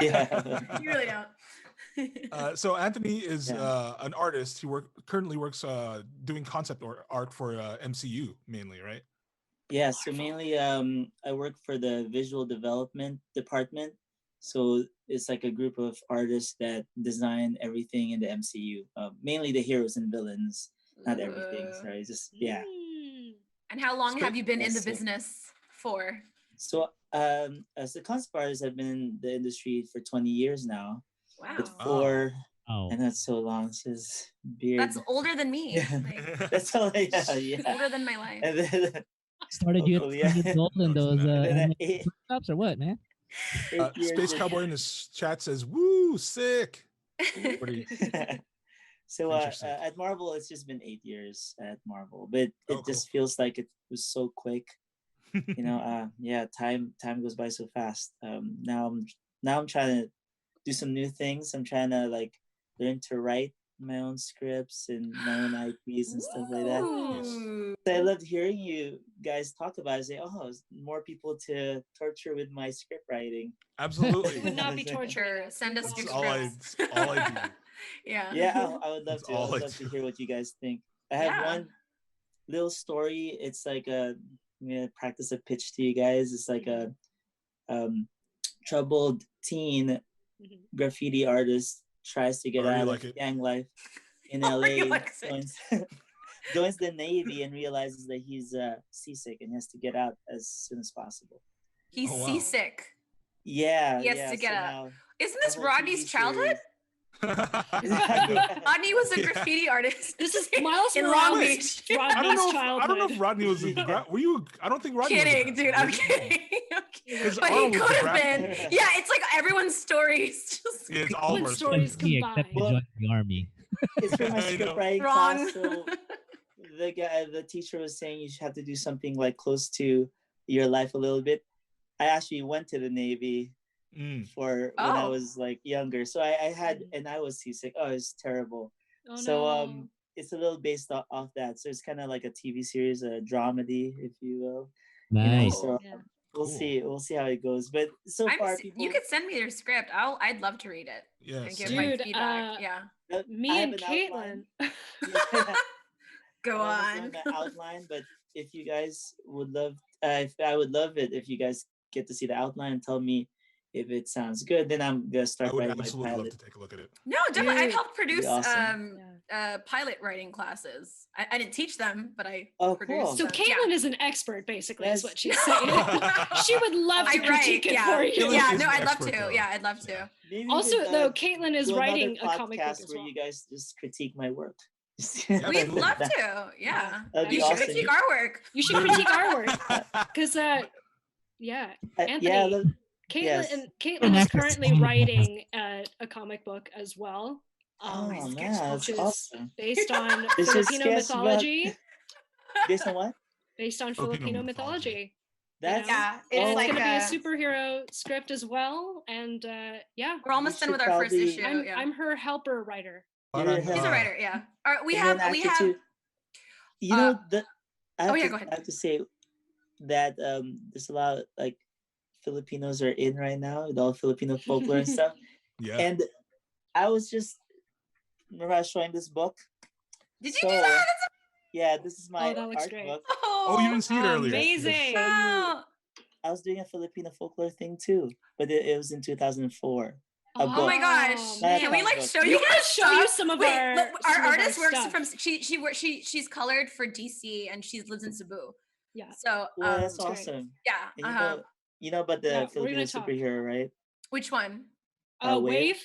Yeah. You really don't. So Anthony is Yeah. an artist. He currently works doing concept art for MCU mainly, right? Yeah, so mainly I work for the visual development department. So it's like a group of artists that design everything in the MCU. Mainly the heroes and villains, not everything. Ooh. Sorry, just yeah. Mm. And how long have you been in the Yes, sir. business for? So as a concept artist, I've been in the industry for 20 years now. Wow. Before Oh, and that's so long since beard. That's older than me. Yeah. Like, That's all. Yeah. older than my life. And then, started you hopefully, at yeah. 20 years old in those and then anime eight, workshops or what, man? 8 years Space in- Cowboy in his chat says, "Woo, sick." What are you- So Interesting. at Marvel, it's just been 8 years at Marvel, but it Oh, just feels like it was so quick. Yeah, time goes by so fast. Now I'm trying to do some new things. I'm trying to like learn to write my own scripts and my own IPs and stuff like that. Ooh. I loved hearing you guys talk about it. Say, oh, more people to torture with my script writing. Absolutely. It would not be Sure, torture. send us That's your all I. scripts. It's all I do. Yeah. Yeah, I would love That's to. I all would I love to do. hear what you guys think. I have Yeah. one little story. It's like I'm gonna practice a pitch to you guys. It's like a troubled teen Mhm. graffiti artist tries to get Already out like of it. gang life in Already LA. likes it. Joins, joins the Navy and realizes that he's seasick and has to get out as soon as possible. He's Oh, wow. seasick. Yeah, He has yeah. to get so out. now Isn't the this whole Rodney's TV childhood? series- Rodney was a Yeah. graffiti artist. This is Miles in Morales. Long Beach. I don't Rodney's know. childhood. I don't know if Rodney was. Were you? I don't think Rodney. Kidding, was a dude. I'm was he? kidding. I'm kidding. His But he arm was could a have graffiti. been. Yeah, it's like everyone's stories. Just Yeah, it's all of Good our stories. stories. Me, except he Well- joined the army. it's for my I script know. writing wrong. class. So the teacher was saying you should have to do something like close to your life a little bit. I actually went to the Navy Mm. for when I Oh. was like younger. So I had Mhm. and I was seasick. Oh, it's terrible. Oh, So no. it's a little based off that. So it's kind of like a TV series, a dramedy, if you will. Nice. So Yeah. we'll Cool. see. We'll see how it goes. But so far, people. you could send me your script. I'd love to read it and Yes. give Dude, my feedback. Yeah. Me I have and an Caitlin. outline. Go I on. was on the outline, but if you guys would love, if I would love it if you guys get to see the outline and tell me if it sounds good, then I'm gonna I start would writing my absolutely love pilot. to take a look at it. No, definitely. I've Dude. helped produce Awesome. Yeah. pilot writing classes. I didn't teach them, but I Oh, produced cool. So them. Caitlin Yeah. is an expert, basically, is Yes. what she's saying. She would love to I write, critique it yeah. for you. Caitlin Yeah, is no, an I'd love expert, to. though. Yeah, I'd love Yeah. to. Maybe we Also, could, though, Caitlin is do another writing a comic book podcast as where well. you guys just critique my work. Yeah, We'd absolutely. love to. Yeah. That'd be You should awesome. critique our work. You should critique our work because, yeah, Anthony, Yeah, Caitlin yes. and Caitlin is currently writing a comic book as well. Oh Which man, that's is awesome. based on This is Filipino sketch about- mythology. Based on what? Based on Filipino Filipino mythology. mythology. That's Yeah, And it's it's like gonna be a a- superhero script as well. And yeah, We're almost You done with should our first probably- issue. I'm Yeah. I'm her helper writer. You're Parang, He's a uh, writer. Yeah. All right, we and then have. actually too, you know the. I have oh, yeah, to, go ahead. I have to say that there's a lot of, like, Filipinos are in right now with all Filipino folklore and stuff. Yeah. And I was just remember I was showing this book. Did you So, do that? Yeah, this is my that looks art great. book. Oh, you didn't see it earlier. Amazing. Wow. I was doing a Filipino folklore thing too, but it was in 2004. A Oh book. my gosh! man. Can we like show We you gotta our show you stuff? some of Wait, our look, some of our our artist works stuff. from she's colored for DC and she lives in Cebu. Yeah. So Well, that's great. awesome. yeah. And you know about the Yeah, we're Filipino gonna talk. superhero, right? Which one? Wave.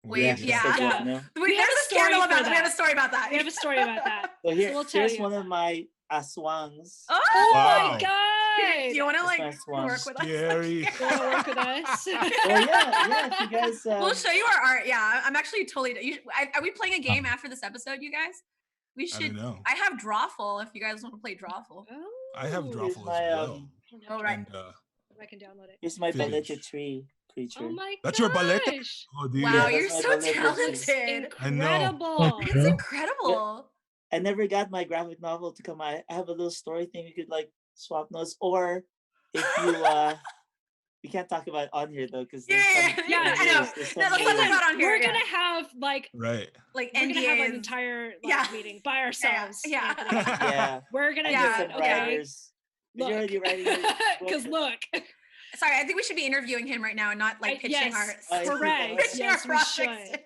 Wave, Yeah. yeah. That's Yeah. like, you know? We have There's a a scandal story about for that. We have a that. story about that. We have a story about that. So We'll tell here's you. one of my aswangs. Oh, Oh Wow. my god! do you want to like That's my swan. work with us? Scary. You wanna work with us? Oh yeah, if you guys. We'll show you our art. Yeah, I'm actually totally. Are we playing a game after this episode, you guys? We I don't should. know. I have Drawful if you guys want to play Drawful. I have Oh, Here's Drawful my as well. Oh, right. And, I can download it. Here's my Village. balete tree creature. Oh my That's your balete? gosh! oh, dear. Wow, that's you're my so ballet talented. I know. Incredible. It's incredible. I never got my graphic novel to come out. I have a little story thing you could like swap notes, or if you we can't talk about it on here though because Yeah, I know. No, let's talk about on here. We're yeah. gonna have like Right. like we're gonna have an NDAs. entire like, Yeah. meeting by ourselves. Yeah. Anthony. Yeah, We're gonna I Yeah, get do some it. Okay. writers. 'Cause you're already writing your book. Because look, Sorry, I think we should be interviewing him right now and not like pitching yes, our I think correct. that's- pitching Yes, our we projects. should.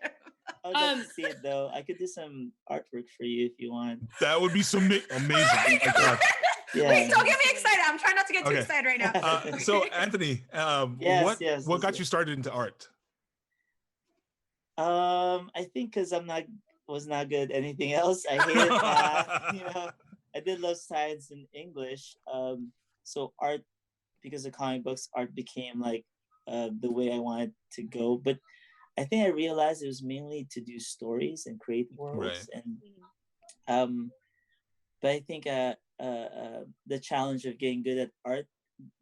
I would love Um, to see it though. I could do some artwork for you if you want. That would be so amazing. Oh my God. Yeah. Wait, don't get me excited. I'm trying not to get too Okay. excited right now. So Anthony, Yes, what yes, what yes, got yes. you started into art? I think because was not good at anything else. I hated math. You know, I did love science and English. So art, because of comic books, art became like the way I wanted to go. But I think I realized it was mainly to do stories and create worlds. Right. And but I think the challenge of getting good at art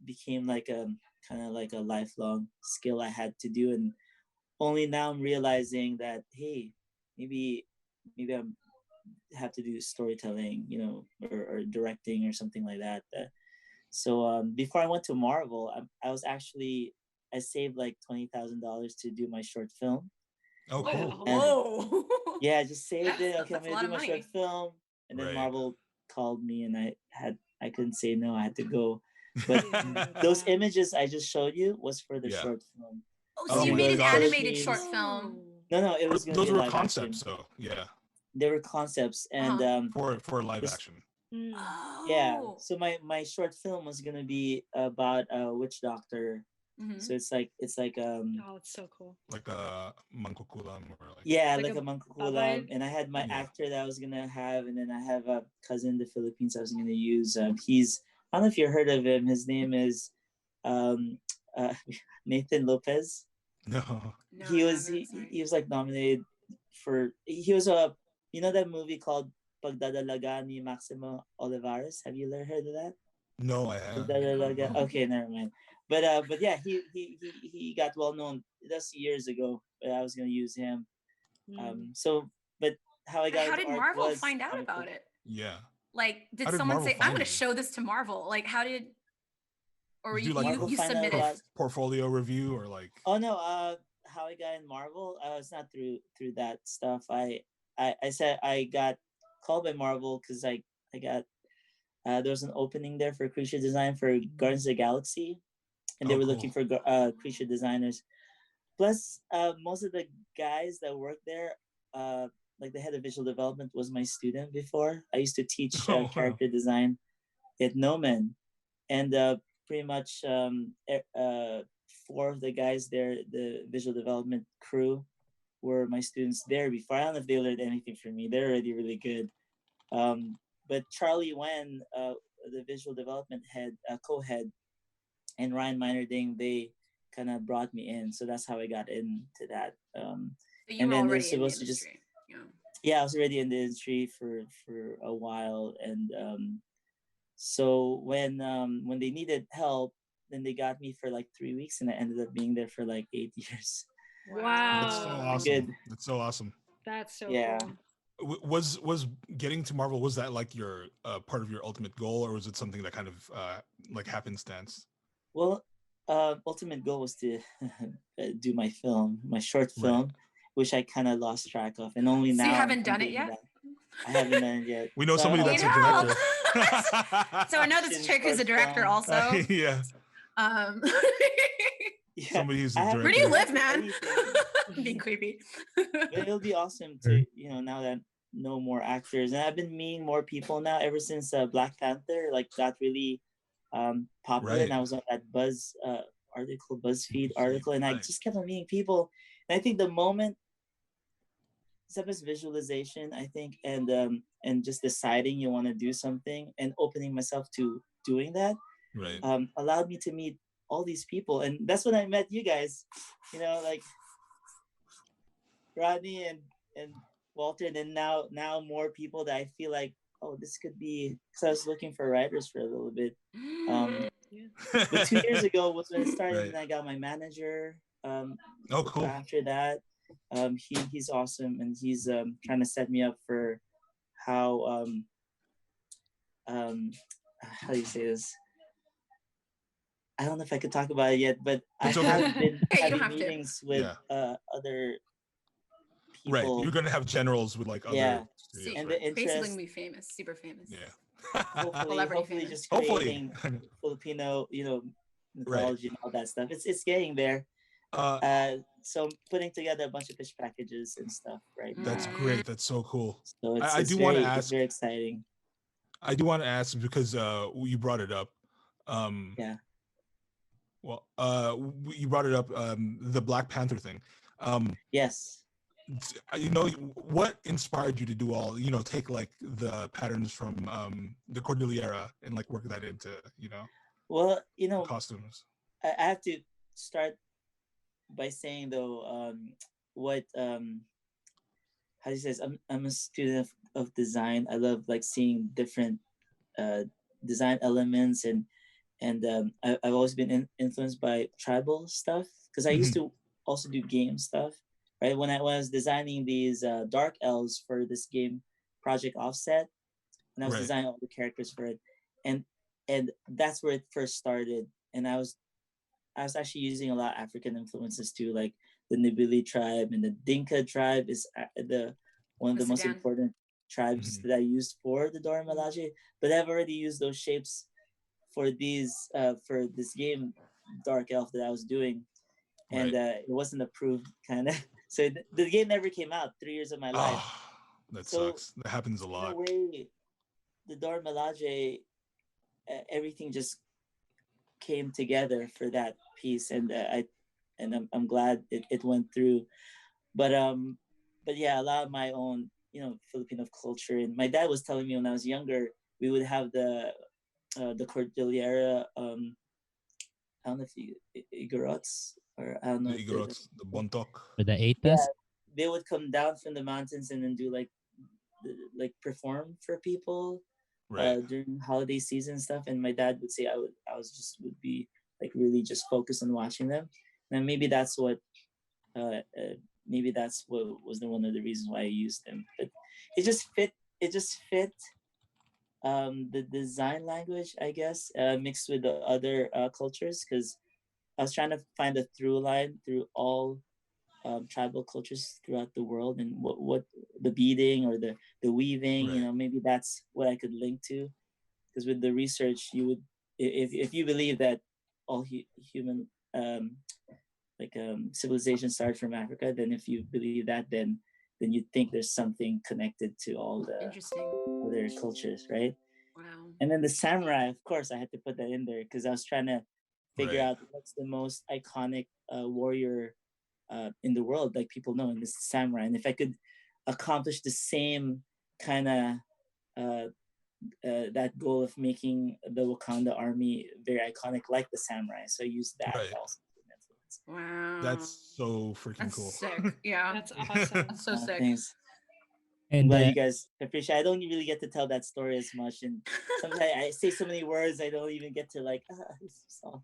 became like kind of like a lifelong skill I had to do, and only now I'm realizing that hey, maybe I have to do storytelling, you know, or directing or something like that. So before I went to Marvel, I saved like $20,000 to do my short film. Oh, cool. And- Whoa. Yeah, I just saved it. Okay, I'm That's a gonna lot do of my money. short film, and then Right. Marvel called me, and I couldn't say no. I had to go. But those images I just showed you was for the Yeah. short film. Oh, Oh so you my made an gosh. animated short film. No, it was gonna Those be were live concepts, action. so yeah, They were concepts, and for live This- action. Mm. Oh. yeah. So my short film was gonna be about a witch doctor. Mhm. So it's like Oh, it's so cool. Like a mangkukulam or like yeah, Like like a a babay? mangkukulam, and I had my Yeah. actor that I was gonna have, and then I have a cousin in the Philippines I was gonna use. He's I don't know if you heard of him. His name is um, Nathan Lopez. no. No, he I was haven't, sorry. he was like nominated for he was a you know that movie called Pagdadalaga ni Maximo Olivares. Have you ever heard of that? No, I haven't. Pagdadalaga. No. Okay, never mind. But yeah, he got well known. That's years ago. But I was gonna use him. Mm. So but how I got How into did art Marvel was find out comic about book. it? Yeah. Like, did How did someone Marvel say, "I'm find going to you? show this to Marvel"? Like, how did? Or Did you you, like, Marvel you find out submitted? about- Portfolio review or like Oh no, how I got in Marvel, it's not through that stuff. I said I got called by Marvel because I got there was an opening there for creature design for Guardians of the Galaxy, and they Oh, were cool. looking for creature designers. Plus, most of the guys that work there like the head of visual development was my student before. I used to teach Oh, wow. character design at Nomen, and pretty much four of the guys there, the visual development crew, were my students there before. I don't know if they learned anything from me. They're already really good. But Charlie Wen, the visual development head, co-head, and Ryan Minerding, they kind of brought me in. So that's how I got into that. But you And were then they're already in the supposed to just industry. Yeah. yeah, I was already in the industry for a while, and so when they needed help, then they got me for like 3 weeks, and I ended up being there for like 8 years. That's so Wow. awesome. Good. That's so awesome. That's so Yeah. cool. Was getting to Marvel, was that like your part of your ultimate goal, or was it something that kind of like happenstance? Well, ultimate goal was to do my film, my short Right. film, which I kind of lost track of, and only So now you I'm haven't done it doing yet? that. I haven't done it yet. We know So somebody I'm that's a Need help. director. So I know this Action chick who's a short director film. also. Yeah, Um, yeah, somebody who's a I haven't where do you director. live, done man? anything. Being creepy. But it'll be awesome to now that know more actors, and I've been meeting more people now ever since Black Panther like got really popular, Right. and I was on that BuzzFeed article, and I Right. just kept on meeting people, and I think the moment sometimes visualization, I think, and just deciding you want to do something and opening myself to doing that Right. allowed me to meet all these people, and that's when I met you guys, like Rodney and Walter, and then now more people that I feel like, oh, this could be, because I was looking for writers for a little bit. But 2 years ago was when it started, Right. and I got my manager. Oh, cool. After that, he's awesome, and he's trying to set me up for how how do you say this? I don't know if I could talk about it yet, but It's I okay. have been Hey, you don't having have to. meetings with Yeah. other Right. people. You're gonna have generals with like other Yeah. studios, And right? the Basically, interest, gonna be famous, super famous. Yeah. Celebrity hopefully famous. just Hopefully. creating Filipino, Right. mythology and all that stuff. It's getting there. Uh, So I'm putting together a bunch of pitch packages and stuff right that's now. great. That's so cool. So I do want to it's ask. very exciting. I do want to ask because you brought it up. Yeah. Well, you brought it up. The Black Panther thing. Yes. What inspired you to do all? Take like the patterns from the Cordillera and like work that into Well, costumes. I have to start by saying though, what how do you say this? I'm a student of design. I love like seeing different design elements, and I've always been influenced by tribal stuff, because I used to also do game stuff, right? When I was designing these dark elves for this game, Project Offset, and I was Right. designing all the characters for it, and that's where it first started. And I was actually using a lot of African influences too, like the Nibili tribe, and the Dinka tribe is one of the most Sudan. important tribes that I used for the Dora Milaje. But I've already used those shapes for for this game Dark Elf that I was doing, and Right. it wasn't approved, kind of. So the game never came out. 3 years of my life. Oh, that So, sucks. That happens a In lot. a way, the Dora Milaje, everything just came together for that piece, and I'm glad it went through. But yeah, a lot of my own Filipino culture, and my dad was telling me when I was younger, we would have the Cordillera, I don't know if Igorots, or I don't know The if they're Igorots, the Bontok. For the eighth yeah, test? they would come down from the mountains and then do like perform for people Right. during holiday season and stuff. And my dad would say would be like really just focused on watching them. And maybe that's what was one of the reasons why I used them. But it just fit. It just fit the design language, I guess, mixed with the other cultures, because I was trying to find a through line through all tribal cultures throughout the world, and what the beading or the weaving, Right. maybe that's what I could link to. Because with the research, you would, if you believe that all human civilization started from Africa, then if you believe that, then then you'd think there's something connected to all the Interesting. other cultures, right? Wow. And then the samurai, of course, I had to put that in there because I was trying to figure Right. out what's the most iconic warrior in the world, like people know, and this is samurai. And if I could accomplish the same kind of that goal of making the Wakanda army very iconic, like the samurai, so I used that Right. also as an influence. Wow. That's so freaking That's cool. sick. Yeah. That's awesome. That's so sick. Thanks. I'm And glad you guys appreciate. I don't really get to tell that story as much, and sometimes I say so many words I don't even get to like. So.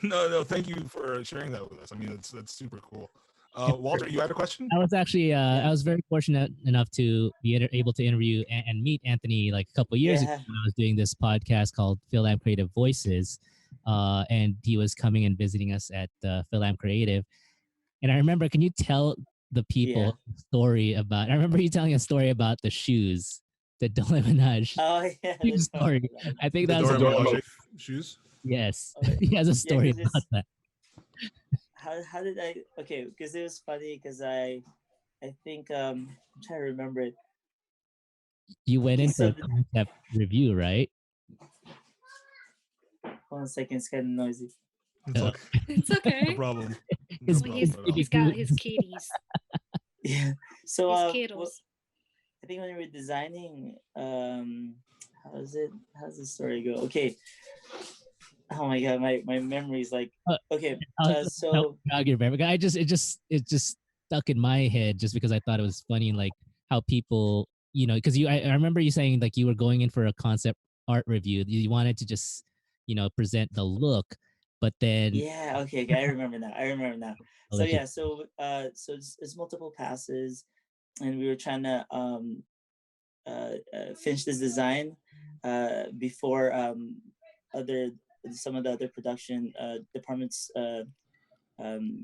No, thank you for sharing that with us. I mean, that's super cool. Walter, you had a question? I was actually I was very fortunate enough to be able to interview and meet Anthony like a couple of years ago when I was doing this podcast called Philam Creative Voices, and he was coming and visiting us at Philam Creative. And I remember, can you tell the people a story about? I remember you telling a story about the shoes, the Dole Minaj Oh yeah, shoe story. I think The that was Dora Milaje shoes? yes. Okay. He has a story 'cause about that. How did I? Okay, because it was funny because I think I'm trying to remember it. You went into So a concept review, right? 1 second, it's kind of noisy. It's Yeah. okay. It's No okay. problem. His- No He's, problem at all. he's got his kitties. Yeah. So His well, kittles. I think when we were designing, how's the story go? Okay. Oh my god, my memory is like okay. So jog your memory. It just stuck in my head just because I thought it was funny, like how people, because I remember you saying like you were going in for a concept art review. You wanted to just, present the look, but then yeah, okay, I remember now. I'll So let you- yeah, so it's multiple passes, and we were trying to finish this design before some of the other production departments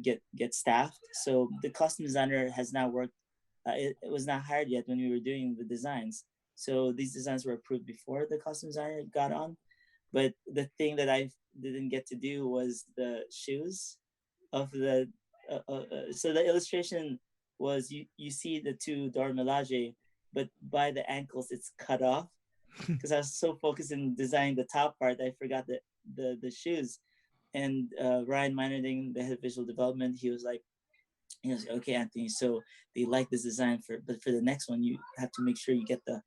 get staffed. So the costume designer has not worked. It was not hired yet when we were doing the designs. So these designs were approved before the costume designer got on. But the thing that I didn't get to do was the shoes of the. So the illustration was you see the two Dora Milaje, but by the ankles it's cut off because I was so focused in designing the top part I forgot the shoes. And Ryan Meinerding, the head of visual development, he was like, okay, Anthony, so they like this design but for the next one you have to make sure you get the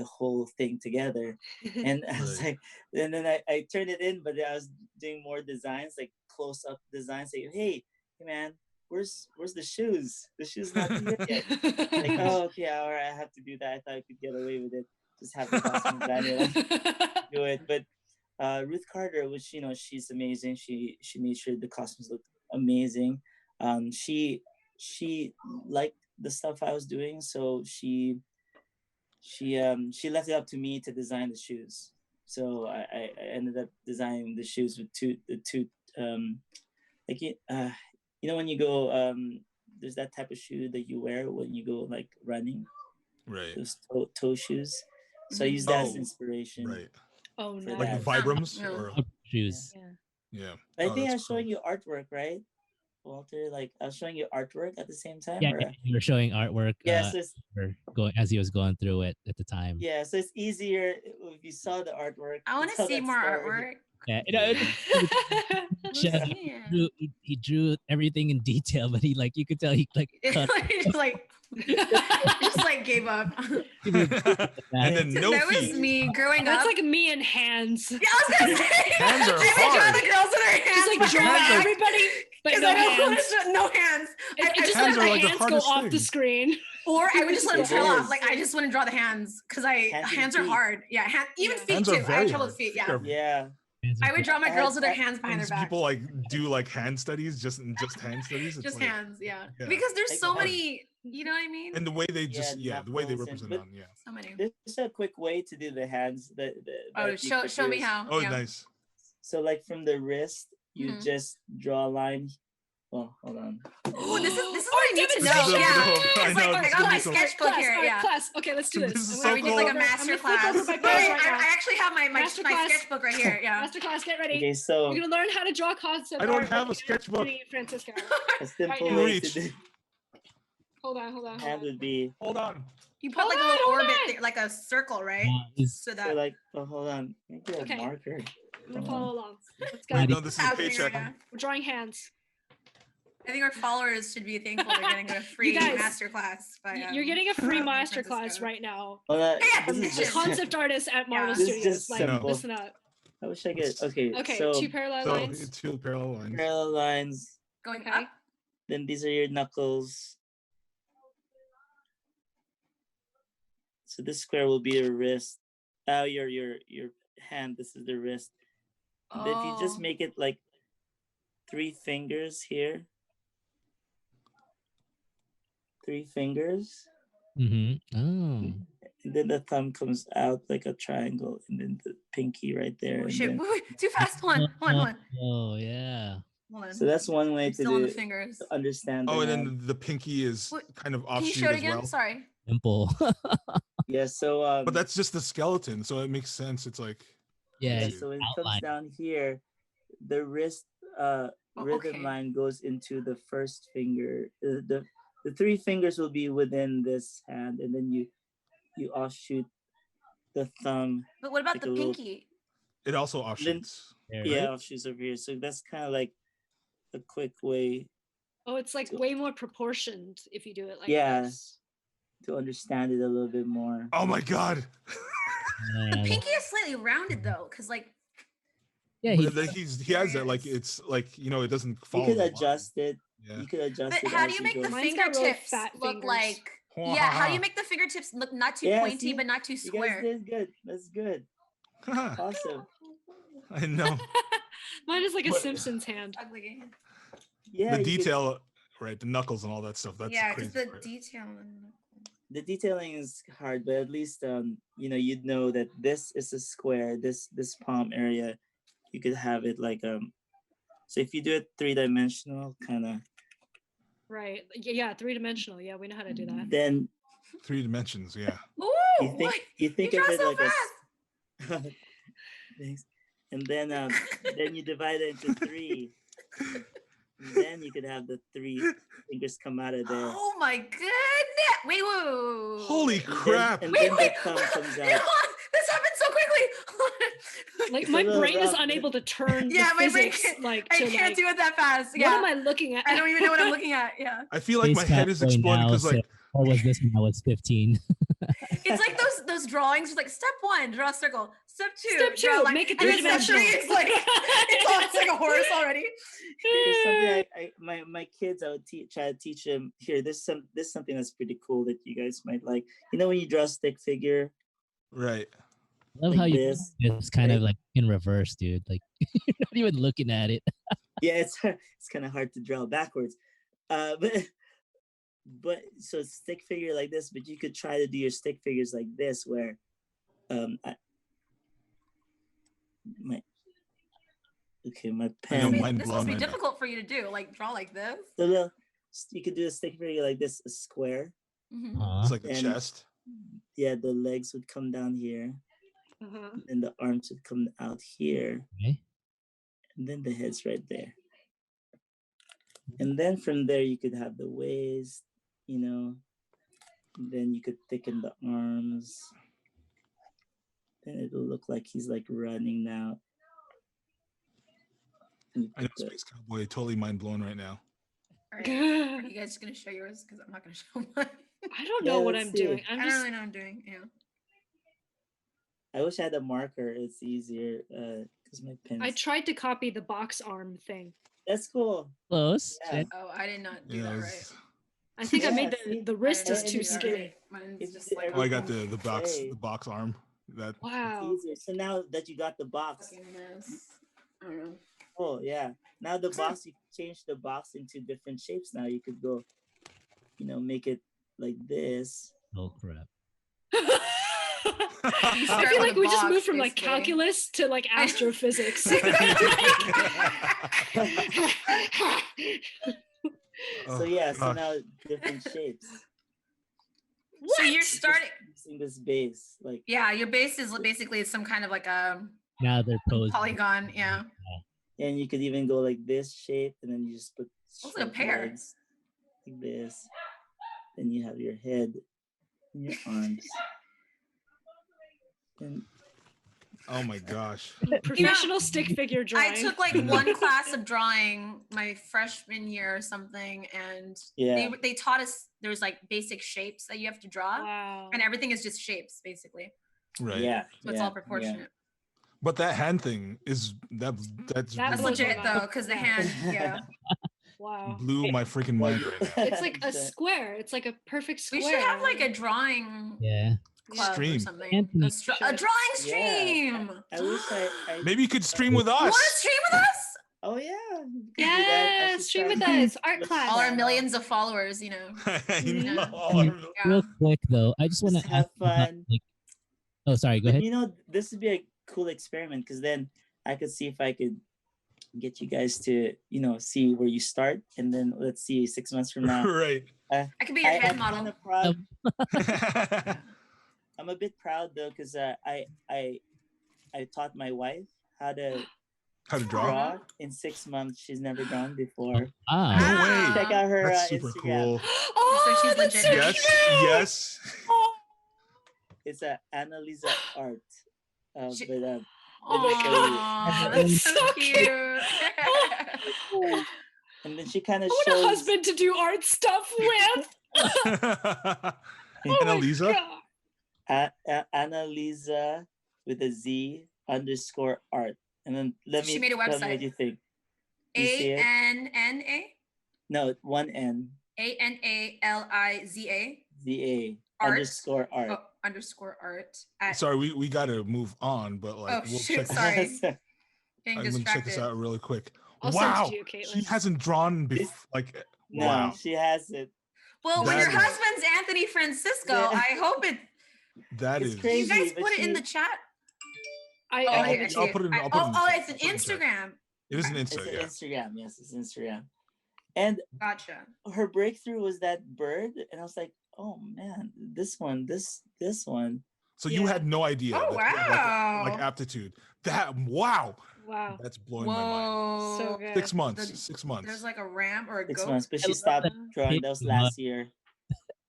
whole thing together. And I was Right. like, and then I turned it in, but I was doing more designs, like close up designs, like, hey man, where's the shoes? The shoes not here yet. Like, oh okay, all right, I have to do that. I thought I could get away with it, just have the costume designer like do it. But Ruth Carter, which she's amazing. She made sure the costumes looked amazing. She liked the stuff I was doing, so she left it up to me to design the shoes. So I ended up designing the shoes with the two like when you go there's that type of shoe that you wear when you go like running, Right. those toe shoes. So I use that as Oh, inspiration. Right. Oh no. Like the Yeah. Vibrams? No. Or shoes. Yeah. yeah. I Oh, think I that's was showing cool. you artwork, right, Walter? Like I was showing you artwork at the same time. Yeah, or? you were showing artwork. Yeah, so it's, as he was going through it at the time. yeah, so it's easier if you saw the artwork. I want to tell see that more story. artwork. Yeah, Let's Yeah. see it. he drew everything in detail, but you could tell he like cut. just like gave up. And then no that was feet. me growing That's up. like me and hands. Yeah, I was gonna say. Hands are Jimmy drew hard. the girls with their hands. Just like draw hands are- everybody, but 'Cause no I don't want hands. to no hands. It just Hands let are the like the hands go hardest off the thing. screen. Or I would just let them It trail off. is. Like I just wouldn't draw the hands because Hands and hands are feet. hard. Yeah, even Yeah. feet Hands too. are I very had trouble hard. with feet. Feet Yeah, are- Yeah. I would draw my I girls with their had- hands behind their These back. people like do like hand studies, just hand studies. It's Just like, hands, yeah. Yeah. Because there's Like so hard. many. You know what I mean? And the way they just the way they knuckles represent and- on, yeah. So many. There's a quick way to do the hands. Oh, that you show could me use. how. Oh, yeah. nice. So like from the wrist, you Mhm. just draw a line. Oh, hold on. Oh, this is what Oh, I need to know. demonstration. Yeah. I It's like know, I this got is my so- sketchbook here. Class, Yeah. class. Okay, let's do this. This is I'm so gonna We did cool. like a I'm gonna master flip class. over my Wait, page right now. I actually have my Master my class. sketchbook right here. Yeah. Master class, get ready. Okay, so You're gonna learn how to draw concept I don't art have a with sketchbook. Anthony Francisco. a simple now. way Reach. to do. Hold on. hand would be Hold on. You put Hold like a on, little hold orbit, on. like a circle, right? So so that like. Oh, hold on. Maybe a Okay. marker. I'm gonna follow along. Let's go. Wait, no, this is a happening paycheck. right now. We're drawing hands. I think our followers should be thankful they're getting a free guys, masterclass by You're getting a free San masterclass Francisco. right now. Well, Yeah, this is permission. just. Concept artist at Marvel This is Studios. just Like, simple. listen up. I wish I could. Okay. Okay, So two parallel So lines. two parallel lines. parallel lines. Going Okay. up. Then these are your knuckles. So this square will be your wrist. Your hand. This is the wrist. And then if you just Oh. make it like 3 fingers here. 3 fingers. Mm-hmm. Oh. And then the thumb comes out like a triangle, and then the pinky right there. Oh and shit! then- Wait, too fast. Hold on. Oh yeah. Hold on. So that's one way I'm to still on do the fingers. to understand. Oh, the and hand. then the pinky is What- kind of Can you offshoot show it as again? well. Sorry. Simple. Yeah. So But that's just the skeleton, so it makes sense. It's like yeah. yeah. you- So when it outline. comes down here, the wrist rhythm okay. line goes into the first finger. The 3 fingers will be within this hand, and then you offshoot the thumb. But what about Like the a little- pinky? it also offshoots. There. Yeah, offshoots over here. So that's kind of like a quick way Oh, it's like way more proportioned if you do it like Yeah. this. to understand it a little bit more. Oh my god. The pinky is slightly rounded though, because like Yeah, he He has that like it's like it doesn't You follow. could the line. adjust it. Yeah. You could adjust But it. how as do you make the go. Mine's got really fingertips fat look fingers. like? Yeah, how do you make the fingertips look not too Yeah, pointy see? but not too You guys square? did good. That's good. Awesome. I know. Mine is like a But- Simpsons hand. Ugly. Yeah. The you could- detail, right? The knuckles and all that stuff. That's Yeah, crazy. because the right? detail. the detailing is hard, but at least you'd know that this is a square. This palm area, you could have it like So if you do it 3-dimensional, kind of, Right. Yeah, 3-dimensional. Yeah, we know how to do that. then 3 dimensions. Yeah. Ooh, you think what? you think you of draw it so like fast. Thanks. And then you divide it into 3. And then you could have the 3 fingers come out of there. Oh my goodness! Wait, whoa. Holy And then- crap. and Wait, then wait. the thumb comes You out. know what? This happened so quickly. Like It's a my little brain is rough. unable to turn Yeah, the my brain physics can't- like I to can't like, do it that fast. what Yeah. am I looking at? I don't even know what I'm looking at. Yeah. I feel like my Face head is cat boy exploding now because like said, what was this when I was 15? It's like those drawings. It's like step 1, draw a circle. Step 2, Step draw a 2, line. make it And then step 3, three-dimensional. it's like it's like a horse already. There's something my kids, I would try to teach them here. There's something that's pretty cool that you guys might like. You know when you draw a stick figure, right. I love Like how you this, it's kind of right? like in reverse, dude. Like you're not even looking at it. yeah, it's kind of hard to draw backwards. But so stick figure like this, but you could try to do your stick figures like this, where my I pen. know, I mean, mind this blown must be right now. difficult for you to do. Like draw like this. You could do a stick figure like this, a square. Mhm. It's like the And- chest. Yeah, the legs would come down here, Uh-huh. and the arms would come out here, Okay. and then the head's right there. And then from there you could have the waist, and then you could thicken the arms. Then it'll look like he's like running now. And you I know put the- Space Cowboy totally mind blown right now. All right. Are you guys just gonna show yours? Because I'm not gonna show mine. I don't Yeah, know what let's I'm see. doing. I'm I don't just really know what I'm doing. Yeah. I wish I had a marker. It's easier because my pen's. I tried to copy the box arm thing. That's cool. Close. Yeah. Oh, I did not do Yeah. that it's- right. I think I Yeah, made see? the wrist I is didn't too do that skinny. right. Mine's It's just like Oh, I got everything. the box Hey. the box arm. That Wow. It's easier. So now that you got the box, fucking mess. I don't know. oh yeah. Now the box, you can change the box into different shapes. Now you could go, make it like this. Oh crap. I start feel with like a we just box, moved from like basically. calculus to like astrophysics. Oh, So yeah, so gosh. now different shapes. So you're starting. Using this base, like Yeah, your base is basically some kind of like a Now they're posed. polygon. Yeah. and you could even go like this shape, and then you just put Looks like a short pear. legs like this. then you have your head and your arms. And Oh my gosh. Professional stick figure drawing. I took like one class of drawing my freshman year or something, and yeah, they taught us there's like basic shapes that you have to draw, Wow. and everything is just shapes basically. Right. yeah, So it's yeah, all proportionate. But that hand thing is that's That That's blows legit my though, mind. because the hand, yeah. Wow. blew my freaking mind right now. It's like a square. It's like a perfect square. We should have like a drawing Yeah. club or Stream. something. Anthony. A Should. drawing Yeah. stream. I wish I Maybe you could stream with You want to us. stream with us? Oh yeah. we could do that. I Yeah, should stream start with my us. Art Twitch class. All our channel. millions of followers, you know. I Mhm. know. Yeah. Real quick though, I just want Just to have ask you about, fun. like, oh, sorry, go But ahead. you know, this would be a cool experiment because then I could see if I could get you guys to, you know, see where you start, and then let's see 6 months from now. Right. I could be your head I'm model. kinda proud. How I'm a bit proud though because I taught my wife how to to draw? draw in 6 months. She's never drawn before. Ah, No way. Check out her That's super Instagram. cool. Oh, So she's that's legit so now. Yes. cute. Yes. It's a Annalisa art. She- But Aw, that's so So cute. and then she kind of I want shows a husband to do art stuff with. Oh my Annalisa? God. Annalisa with a Z _ art. And then let me She made a tell me website. what you think. You see it? ANNA? No, one N ANALIZA ZA Art. _ art. oh, underscore art at Sorry, we got to move on, but like Oh, we'll shoot, check. sorry. I'm getting gonna check this distracted. out really quick. I'll wow, send it to you, she Caitlin. hasn't drawn before. Like, No, wow, she has it. Well, when your That is- husband's Anthony Francisco, Yeah. I hope it. that It's is. crazy. You guys but put it in she- the chat. I Oh, I'll- here, give it I to see I'll you. put it in- I- I'll put it in- oh, it's an put it in chat. Instagram. It is an It's Insta, an yeah. Instagram. Yes, it's Instagram. And Gotcha. her breakthrough was that bird, and I was like, oh man, this one. So you Yeah. had no idea. Oh, that you had, like wow. aptitude. That wow, Wow. that's blowing my mind. Whoa. So good. 6 months. The- 6 months. There's like a ram or a 6 goat. months, but I she love stopped that drawing. That was picture. last year.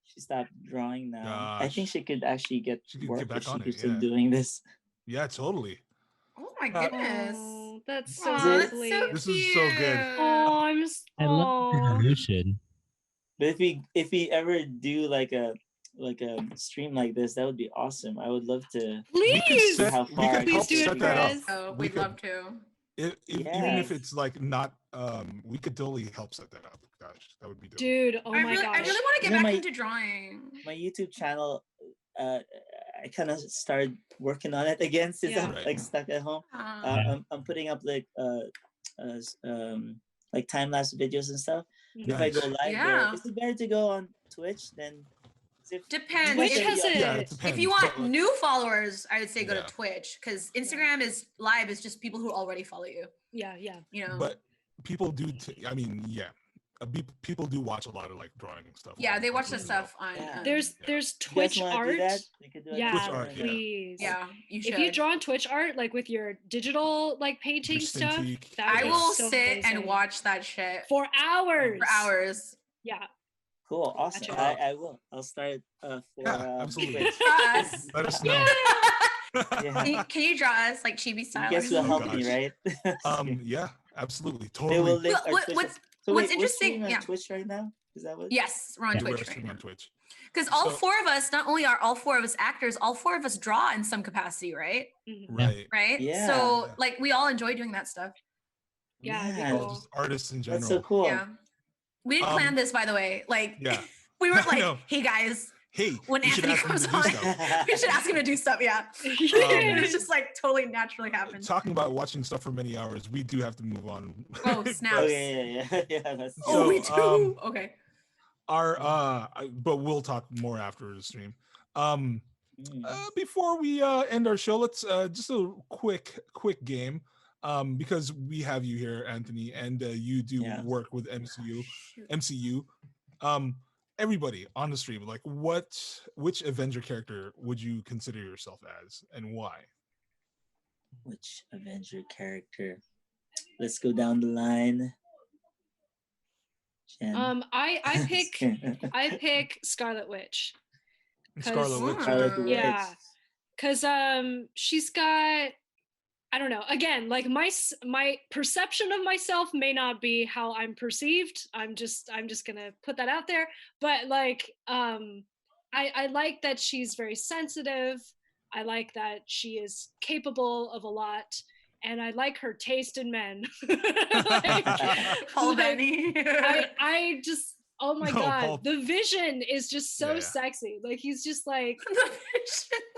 She stopped drawing now. I Gosh. think she could actually get She could work get if back she on it, keeps yeah. on doing this. Yeah, totally. Oh my Uh, goodness. Oh, that's so Aw, that's lovely. so This is so good. cute. Oh, I'm just. I love the Oh. evolution. But if we ever do like a stream like this, that would be awesome. I would love to. We could Please. set, How we far could I help Please do it set for that up. us. Oh, We we'd could- love to. Even if Yeah. it's like not, we could totally help set that up. Gosh, that would be dope. Dude, oh I my really gosh. want to get You know, back my- into drawing. My YouTube channel, I kind of started working on it again since Yeah. I'm Right. like stuck at home. Yeah. I'm putting up like time lapse videos and stuff. Mhm. If I go Nice. live Yeah. there, is it better to go on Twitch than? 'cause if- Depends. Twitch Which is has the- it- Yeah, it If depends. If you but, want like, new followers, I would say go Yeah. to Twitch because Instagram is live is just people who already follow you. Yeah, yeah. You know. but people do. I mean, yeah, people do watch a lot of like drawing stuff. Yeah, on they watch the YouTube as well. stuff on. Yeah. There's Yeah. there's You guys Twitch wanna art. do that? We could do it Yeah, Twitch art, yeah. please. Yeah, you should. If you draw on Twitch art, like with your digital like painting stuff, Cintiq, that would I be will so sit and amazing. watch that shit for hours. for hours. Yeah. Cool, awesome. Gotcha. I will. I'll start for Yeah, absolutely. Twitch. Draw us. Let us know. Yeah. Can you draw us like chibi You style? guys or will Oh, help something? me, right? Yeah, absolutely, They totally. will link our What- Twitch. what's- So what's wait, we're interesting- streaming on yeah. Twitch right now. Is that what? Yes, we're on Yeah, we're Twitch right streaming now. on Twitch. Because all So- four of us, not only are all four of us actors, all four of us draw in some capacity, right? Mhm. Right. Right. Yeah. So Yeah. like we all enjoy doing that stuff. Yeah, it'd be Yeah. Well, cool. just artists in general. That's so cool. Yeah. We didn't plan this, by the way. Like Yeah. we weren't I like, know. hey guys, Hey, when we should Anthony ask them comes to do on, stuff. we should ask him to do stuff. Yeah. Um, It's just like totally naturally happened. Talking about watching stuff for many hours, we do have to move on. Oh, But snaps. Oh yeah. Yeah. That's So, Oh, we do. Okay. our but we'll talk more after the stream. Mm. Before we end our show, let's just a quick game. Because we have you here, Anthony, and you do Yeah. work with MCU. Everybody on the stream, like which Avenger character would you consider yourself as and why? Which Avenger character? Let's go down the line. Jen? I pick Scarlet Witch. Scarlet Witch. Scarlet Witch. Yeah. Cause she's got, I don't know. Again, like my perception of myself may not be how I'm perceived. I'm just gonna put that out there. But like, I like that she's very sensitive. I like that she is capable of a lot, and I like her taste in men. Paul Bettany. I just, oh my No, god, Paul- the Vision is just so Yeah. sexy. Like he's just like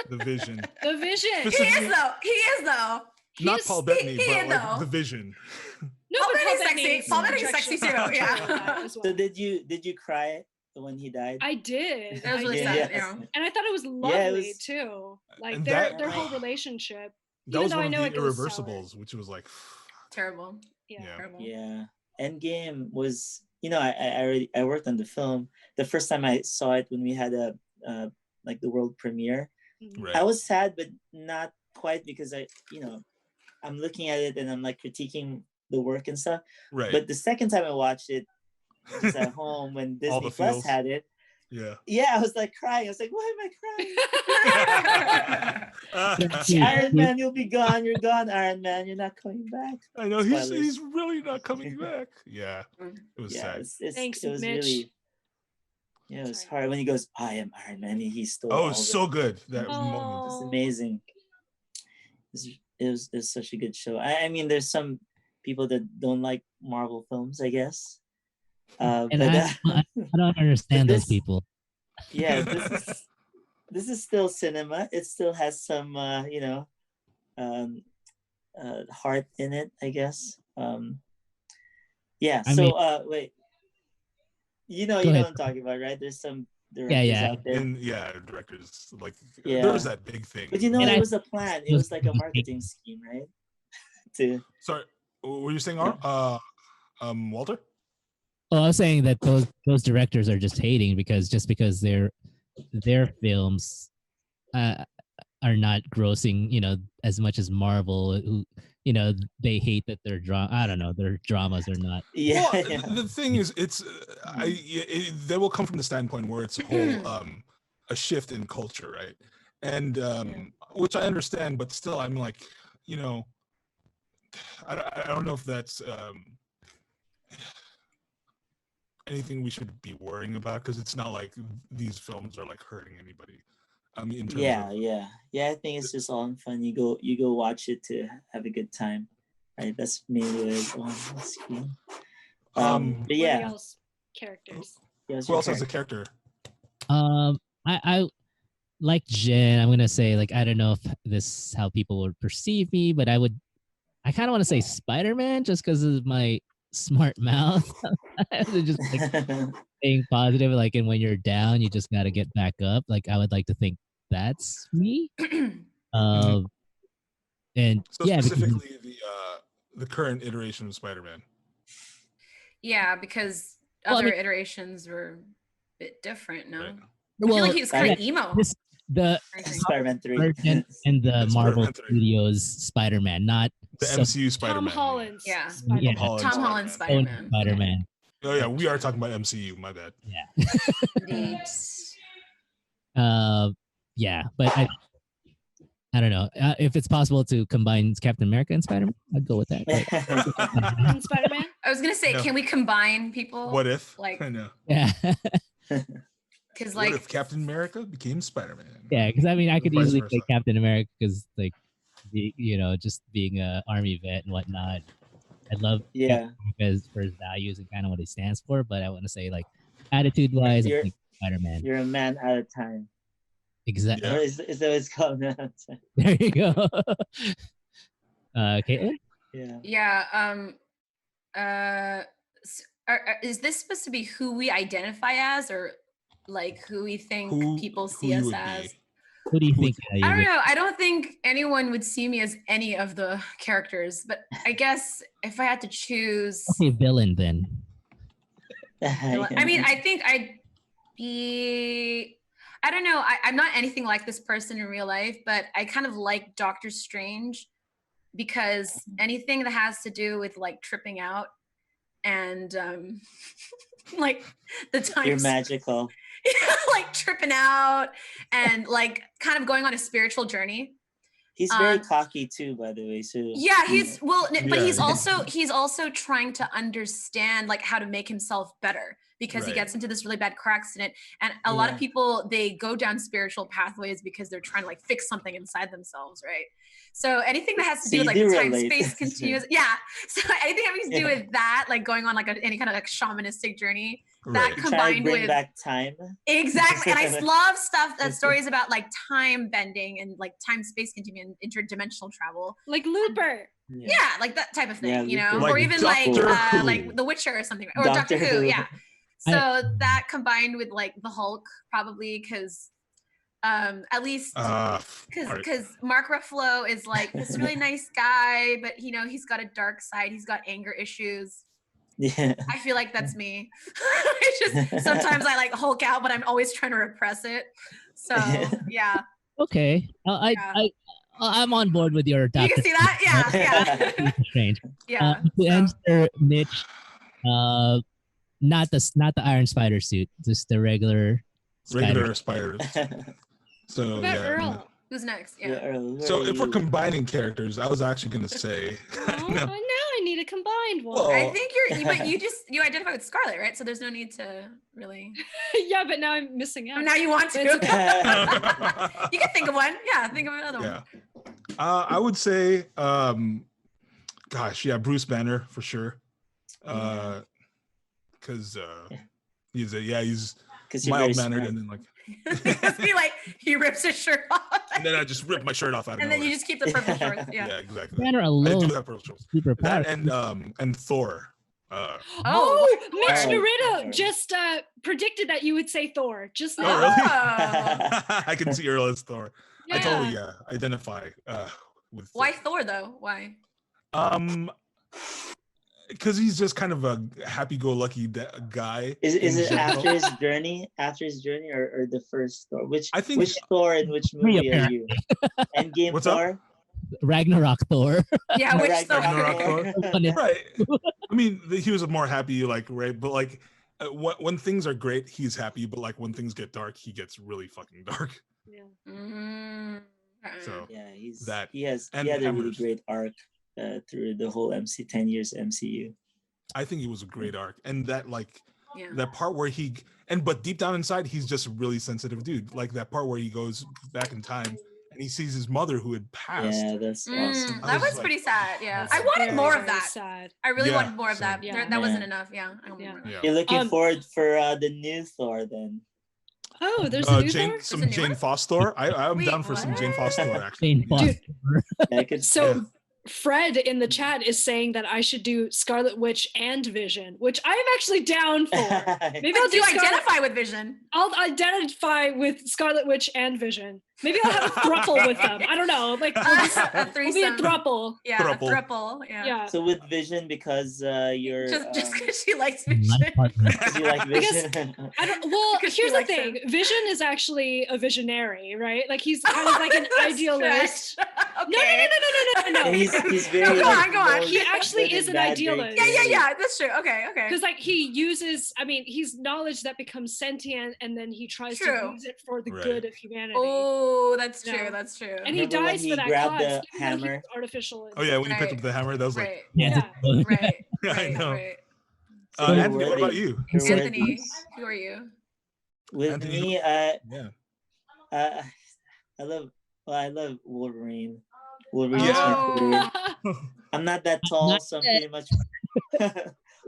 The Vision. the Vision. He is though. He is though. Not He's- Paul Bettany, he- but like no. the Vision. No, Paul but Bettany's Bettany sexy. is Paul Bettany's sexy too, injections yeah. of that as well. So did you cry when he died? I did. That was I really did. sad. Yeah. Yeah. And I thought it was lovely Yeah, it was- too. Like And their that- whole relationship. That Even was though one I of know the it goes sour. irreversibles, which was like, Terrible. Yeah. Yeah. Terrible. Yeah. Endgame was, I worked on the film. The first time I saw it when we had a like the world premiere, Mhm. right. I was sad, but not quite, because I'm looking at it and I'm like critiquing the work and stuff. Right. But the second time I watched it, just at home when All Disney the Plus feels. had it, yeah. yeah, I was like crying. I was like, why am I crying? Yeah. Iron Man, you'll be gone. You're gone, Iron Man. You're not coming back. I know Spoilers. he's really not coming back. Yeah. Mm. It was Yeah, sad. Thanks, it was Mitch. really. Yeah, it was Sorry. hard when he goes, "I am Iron Man." He stole. Oh, all it was the- so good. That Oh. moment. It's amazing. It was such a good show. I mean, there's some people that don't like Marvel films, I guess. And But I don't understand those this- people. yeah, this is still cinema. It still has some, heart in it, I guess. Yeah. I So, mean- wait. You Go know ahead. what I'm talking about, right? There's some directors yeah. out there. And yeah, directors like Yeah. there was that big thing. But you know, And it I- was a plan. It was like a marketing scheme, right? To Sorry, what were you saying, Walter? Well, I was saying that those directors are just hating because their films are not grossing, as much as Marvel, who, they hate that their their dramas are not. yeah, Well, yeah. the thing is, it's they will come from the standpoint where it's a whole a shift in culture, right? And which I understand, but still, I'm like, I don't know if that's anything we should be worrying about, because it's not like these films are like hurting anybody. I mean, in terms Yeah, of, yeah. I think it's just all in fun. You go watch it to have a good time, right? That's mainly what it's on the screen. But What yeah, else? Characters. yeah, who else has a character? I like Jen. I'm gonna say, like, I don't know if this is how people would perceive me, but I kind of want to say Spider-Man just because of my smart mouth. Just like being positive, like, and when you're down, you just gotta get back up. Like, I would like to think that's me. And So yeah, because specifically the current iteration of Spider-Man. Yeah, because Well, I other mean- iterations were a bit different, no? Right. I feel like he was kind yeah, of emo. the I think. Spider-Man 3. version and the It's Marvel Spider-Man 3. Studios Spider-Man, not The so- MCU Spider-Man. Tom Holland's Yeah. Spider-Man. Yeah. Tom Holland Sony Spider-Man. Spider-Man. Oh yeah, we are talking about MCU. My bad. Yeah. Indeed. Yeah, but I don't know if it's possible to combine Captain America and Spider-Man. I'd go with that. but- And Spider-Man. I was gonna say, No. can we combine people? What if? like- I know. yeah, Because What like, if Captain America became Spider-Man? yeah, because I mean, I could Vice easily versa. say Captain America because, like, just being a army vet and whatnot. I love Yeah. because for his values and kind of what he stands for. But I want to say, like, attitude-wise, I You're- think Spider-Man. You're a man out of time. Exactly. Yeah. Or is that what it's called? Man out of time. There you go. Caitlin? Yeah. is this supposed to be who we identify as, or like who we think people who see you us would as? be. Who do you Who think? I don't know. I don't think anyone would see me as any of the characters, but I guess if I had to choose, Okay, villain then. I mean, I think I'd be. I don't know. I'm not anything like this person in real life, but I kind of like Doctor Strange because anything that has to do with like tripping out, and like the time You're magical. like tripping out and like kind of going on a spiritual journey. He's very cocky too, by the way. So Yeah, he's well, but Yeah, he's also trying to understand like how to make himself better because he Right. gets into this really bad car accident, and a lot of Yeah. people they go down spiritual pathways because they're trying to like fix something inside themselves, right? So anything that has to So do with you like do time relate. space continuous, yeah. So anything having to do Yeah. with that, like going on like any kind of like shamanistic journey, Right. that Trying to combined bring with back time. exactly, and I love stuff that stories about like time bending and like time space continuum and interdimensional travel. Like Looper. Yeah, like that type of thing, Yeah, you know, Looper. or Like even Doctor Who. like The Witcher or something, or Doctor Who, yeah. So that combined with like the Hulk, probably because at least because Mark Ruffalo is like this really nice guy, but you know he's got a dark side, he's got anger issues. Yeah. I feel like that's me. It's just sometimes I like Hulk out, but I'm always trying to repress it. So yeah, Okay. I'm on board with your you Doctor can see that. Yeah, Strange. yeah. To So- answer Mitch, not the Iron Spider suit, just the regular Regular spiders. So What about yeah. Earl? Who's next? Yeah, Yeah. Earl, who So are if we're you? combining characters, I was actually gonna say. Oh, now I need a combined one. Well, I think but you identify with Scarlet, right? So there's no need to really. Yeah, but now I'm missing out. Now you want to. But it's okay. You can think of one. Yeah, think of another yeah. one. I would say, gosh, yeah, Bruce Banner for sure. Because he's Because you're very mild mannered, smart. and then like, Because he rips his shirt off, and then I just rip my shirt off out of and then you nowhere. just keep the purple shorts. Yeah. Yeah, exactly. Banner I alone do have purple shorts. super That powerful. and Thor. Oh, Mitch Oh, Narita sorry. just predicted that you would say Thor. Just Oh, now. really? I can see Earl as Thor. I Yeah. totally identify with Thor. Why Thor though? Why? Because he's just kind of a happy-go-lucky guy. Is in it general. after his journey? After his journey, or the first Thor? Which I think- which Thor in which movie are you? Endgame What's up? Thor? Ragnarok Thor. Yeah, which Thor? Ragnarok Thor? Right. I mean, he was more happy, like, right, but like when things are great, he's happy, but like when things get dark, he gets really fucking dark. Yeah. Mm, So Yeah, That- he and had a really Hammers. great arc through the whole 10 years MCU. I think it was a great arc, and that like yeah. that part where but deep down inside, he's just a really sensitive dude. Like that part where he goes back in time and he sees his mother who had passed. Yeah, that's awesome. I That was was like, pretty sad. Yeah, That's I wanted very, more of very that. Sad. I really Yeah, wanted more of that. same. Yeah. That wasn't Yeah. enough. Yeah. I don't Yeah. remember. Yeah. You're looking Um, forward for the new Thor then. Oh, there's a new Jane, Thor? some There's a new Jane one? Foster. I'm Wait, down for some Jane what? Foster actually. Jane Yeah. Foster. I could So Fred in the chat is saying that I should do Scarlet Witch and Vision, which I'm actually down for. Maybe I'll But do you do identify with Vision? I'll identify with Scarlet Witch and Vision. Maybe I'll have a thruple with them. I don't know. Like A we'll be a threesome. thruple. Yeah, Thruple. a thruple. Yeah. Yeah. So with Vision, because you're Just because she likes My Vision. partner. 'cause you like Because- Vision. I don't. Well, Because she here's the likes thing. him. Vision is actually a visionary, right? Like he's kind of like an That's idealist. stretch. No, no, Okay. no, no, no, no, no, And no. he's very No, go like, on, go on. knows He actually good is and an bad idealist. very Yeah, clearly. that's true. Okay. Because like he uses, I mean, he's knowledge that becomes sentient, and then he tries True. to use it for the Right. good of humanity. Oh, that's true. No. That's true. And he Remember when dies he for that grabbed cause, the even though he hammer? was artificial. Oh yeah, when he picked Right. up the hammer, that was like, Right. Yeah. Right. yeah, I Right. know. Right. So Anthony, were what about they- you? who were Anthony, these? who are you? With Anthony, me, Yeah. I love Wolverine. Wolverine's my Oh. favorite. I'm not that tall, so I'm pretty much.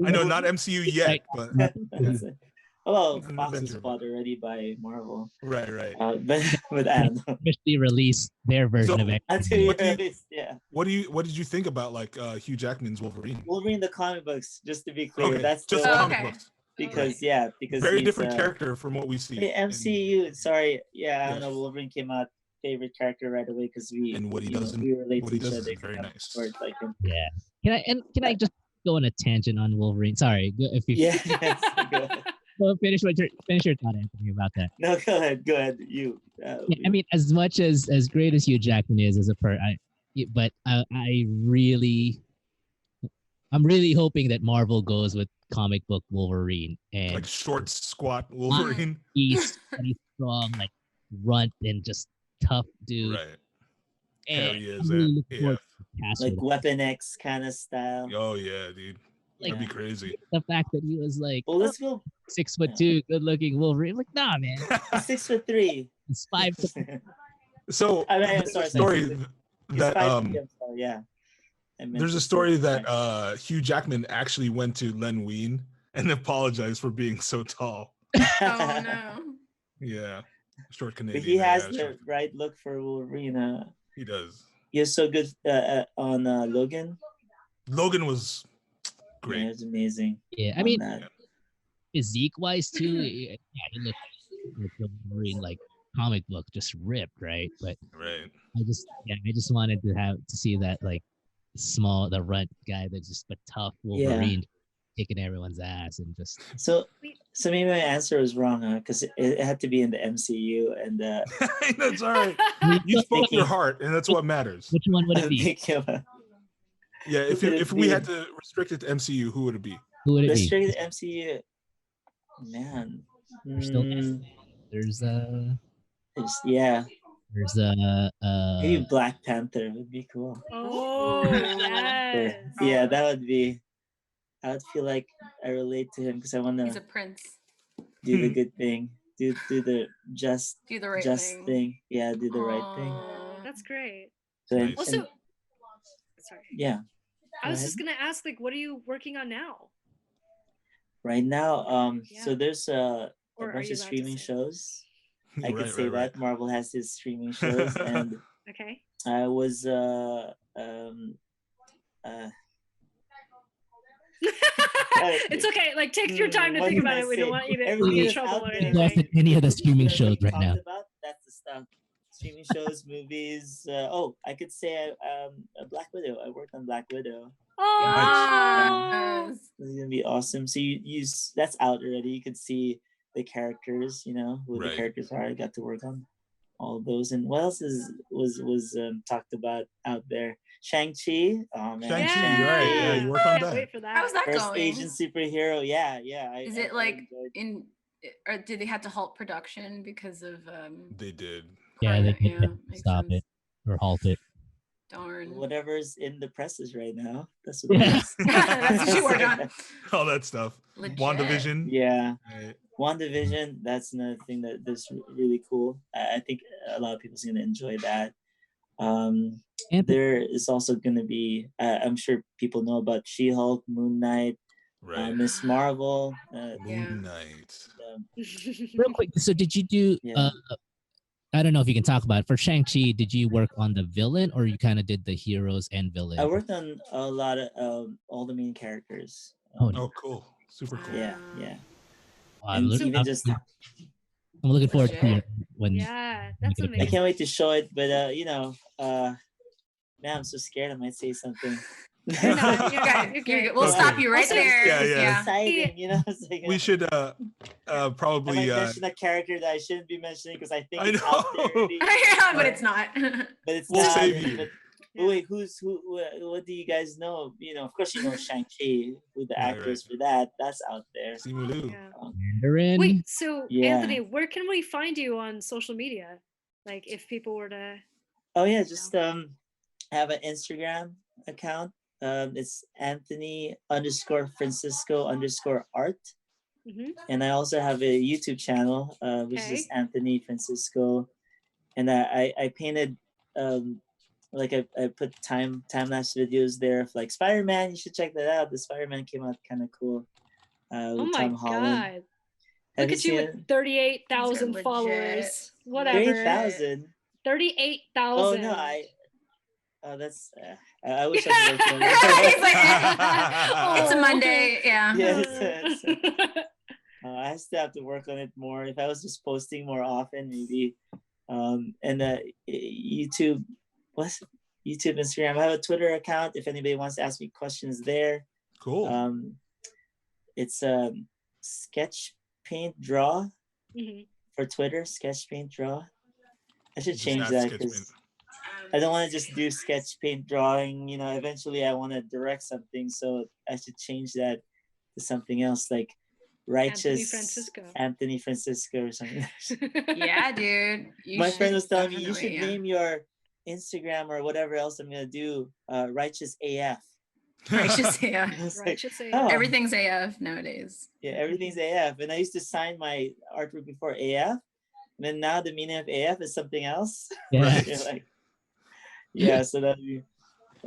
I know, not MCU yet, but Oh, It's an Fox is adventure. bought already by Marvel. right. But I don't know. Officially released their version So- of it. That's who What do you- it is, yeah. What did you think about like Hugh Jackman's Wolverine? Wolverine the comic books, just to be clear. Okay, That's just the, Oh, comic okay. books. because Very he's, different character from what we see. Hey, in- MCU, sorry, yeah, I don't know. Yes. Wolverine came out favorite character right away because we And what he you know, does in- we relate what to he each does other. is very you know, nice. or like him. Yeah. Can I just go on a tangent on Wolverine? Sorry, if you Yeah, yes, go ahead. well, finish your thought, Anthony, about that. No, go ahead. You. Yeah, I mean, as much as great as Hugh Jackman is as a I really I'm really hoping that Marvel goes with comic book Wolverine and Like short, squat Wolverine. he's pretty strong, like runt and just tough dude. Right. And Hell yeah, I'm really Zan. looking forward Yeah. to the cast Like with Weapon X kind of style. Oh yeah, dude. That'd be Yeah. crazy. the fact that he was like Well, let's go 6'2", good looking Wolverine. I'm like, nah, man, 6'3". it's 5. So I'm there's sorry, a story He's that 5'3", I'm sorry, yeah. I meant there's to a say story that 5'3". Hugh Jackman actually went to Len Wein and apologized for being so tall. Oh no. Yeah. Short Canadian. But he has yeah, the short- right look for Wolverine. He does. He was so good on Logan. Logan was Yeah, great. it was amazing. Yeah, I on mean, that. physique wise too, yeah, he looked like the Wolverine, like comic book, just ripped, right? But Right. I just wanted to see that like the runt guy that's just a tough Wolverine kicking everyone's ass and just So maybe my answer was wrong, because it had to be in the MCU, and That's all right. You spoke your heart, and that's what matters. which one would it I'm be? thinking about Yeah, if Who could it if we had be? to restrict it to MCU, who would it be? Who would it be? restricted MCU. Man, We're still Mm, there's yeah, there's maybe Black Panther would be cool. Oh yes. Yeah, that would be. I would feel like I relate to him because I want He's a to prince. do the good thing, do the just Do the right thing. Yeah, do the right thing. Aw. That's great. So Nice. Also, sorry. yeah, I Go was ahead. just gonna ask, like, what are you working on now? right now, Yeah. so there's a Or are bunch you of allowed to streaming say? shows. I Right, could say right, that Marvel has his streaming shows, and Okay. I was It's okay. Like, take your time to what think can about I it. We don't say? want you to Everything get in is trouble out or there, lost anything. in any of the Everything streaming that we shows right talked now. About, that's the stuff. Streaming shows, movies. I could say Black Widow. I worked on Black Widow. Oh. Yes. This is gonna be awesome. So that's out already. You could see the characters. Who Right. the characters are. I got to work on all of those. And what else was talked about out there? Shang-Chi. Oh man, Shang-Chi, right? Yeah, you work on Can't that. wait for that. How's that First going? Asian superhero. Yeah. Is I it like enjoyed- or did they have to halt production because of They did. Yeah, they climate? could makes stop sense. it or halt it. Darn. whatever's in the presses right now? That's what. Yeah. it is. That's what you worked on. All that stuff. Legit. WandaVision. Yeah. Right. WandaVision, that's another thing that's really cool. I think a lot of people's going to enjoy that. And There is also going to be, I'm sure people know about She-Hulk, Moon Knight, Right. Miss Marvel. Yeah. Moon Knight. real quick, so did you do? Yeah. I don't know if you can talk about it. For Shang-Chi, did you work on the villain or you kind of did the heroes and villain? I worked on a lot of all the main characters. Oh, Oh, cool. Super cool. Yeah. Wow, And look- even I'm- just, I'm looking forward to Legit. it when Yeah, that's Make it a I amazing. can't wait to show it, but man, I'm so scared I might say something. You're not, you're Okay, good, you're you're good. good. We'll Okay. stop you right Also- there. Yeah, yeah. Exciting, it's like, We should I probably might mention a character that I shouldn't be mentioning because I think I it's out there know. already, Yeah, but it's not. but it's We'll not. save you. But Yeah. wait, what do you guys know? Of course you know Shang-Chi, who the Right, actor right. is for that. That's out there. Simu Liu. Yeah. Mandarin. Wait, so Yeah. Anthony, where can we find you on social media? Like, if people were to. Oh yeah, just have an Instagram account. It's Anthony_Francisco_art. Mhm. And I also have a YouTube channel, which is Okay. Anthony Francisco. And I painted, like I put time lapse videos there of like Spider-Man. You should check that out. The Spider-Man came out kind of cool. Oh With my Tom Holland. God. Have Look at you seen with 38,000 Legit. followers. it? Whatever. 30,000. 38,000. Oh no, that's. I wish I could work on He's like, that. It's a Monday. Yeah. Yeah, it's- I still have to work on it more. If I was just posting more often, maybe. And YouTube, YouTube, Instagram. I have a Twitter account. If anybody wants to ask me questions there, Cool. it's Sketch Paint Draw Mhm. for Twitter. Sketch Paint Draw. I should Just change add that Sketch because Paint. I don't want to just do sketch paint drawing. You know, eventually I want to direct something, so I should change that to something else, like righteous Anthony Francisco or something. Yeah, dude. My friend was telling me you should definitely, name your Instagram or whatever else I'm gonna do Righteous AF. Righteous AF. I was like, Righteous AF. oh, Everything's AF nowadays. yeah, everything's AF. And I used to sign my artwork before AF. And then now the meaning of AF is something else. Yeah. You're like, yeah, so that'd be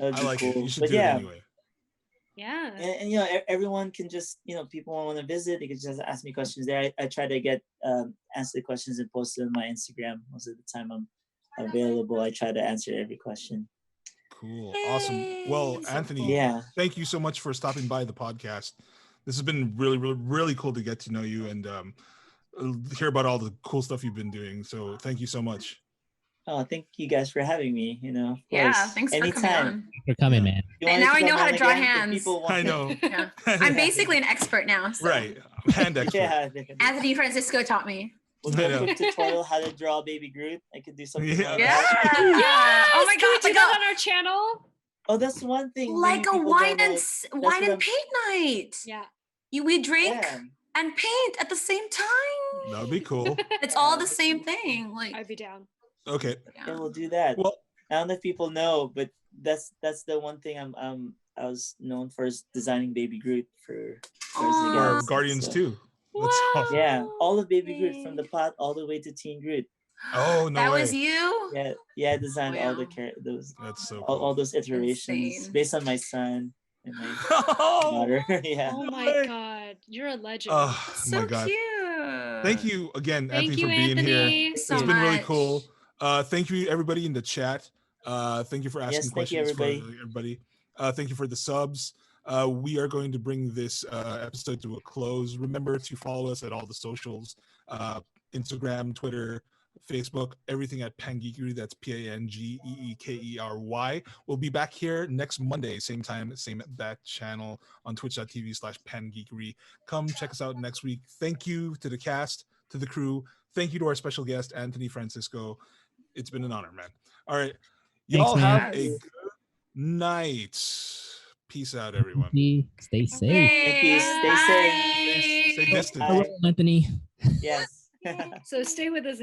I like cool. it. You should But do yeah, it anyway. Yeah. and you know, everyone can just, you know, people want to visit, they can just ask me questions there. I try to get answer the questions and post it on my Instagram. Most of the time I'm available. I try to answer every question. Cool. Awesome. Well, So Anthony, Yeah. thank you so much for stopping by the podcast. This has been really, really, really cool to get to know you and hear about all the cool stuff you've been doing. So thank you so much. Oh, thank you guys for having me. You know, of Yeah, course. thanks for coming Anytime. on. Thanks for coming, man. You And want now me I know come how on to draw again if hands. people want I to? know. Yeah. I'm basically an expert now. So. Right. Hand expert. Yeah. Anthony Francisco taught me. We'll I do know. a quick tutorial how to draw Baby Groot. I could do something Yeah. like Yeah. that. Oh my Can we god. do that on our channel? Oh, that's one thing. Like many a people wine don't and know. wine what and I'm- paint night. Yeah. We drink Yeah. and paint at the same time. That would be cool. It's all the same thing. Like I'd be down. Okay. Yeah, yeah. we'll do that. Well, I don't know if people know, but that's the one thing I was known for is designing Baby Groot for Aw. Guardians of the for Galaxy, Guardians so- too. That's awesome. Yeah, all of Baby Groot from the plot all the way to Teen Groot. Oh, no that way. was you? Yeah, I designed all the Wow. those That's so all cool. those iterations Insane. based on my son and my Oh, daughter. Yeah. Oh No my way. god. You're a legend. oh So my God. cute. Thank you again, Thank Anthony, you, for being here. Anthony. So It's been really much. cool. Thank you, everybody in the chat. Thank you for asking Yes, thank you, questions everybody. for everybody. Thank you for the subs. We are going to bring this episode to a close. Remember to follow us at all the socials, Instagram, Twitter, Facebook, everything at Pangeekery. That's PANGEEKERY. We'll be back here next Monday, same time, same at that channel on twitch.tv/Pangeekery. Come check us out next week. Thank you to the cast, to the crew. Thank you to our special guest, Anthony Francisco. It's been an honor, man. All right. Y'all man. have a good night. Peace out, everyone. Stay safe. Thank you. Stay Bye. safe. Stay distant. Bye. Hello, Anthony. Yes. So stay with us.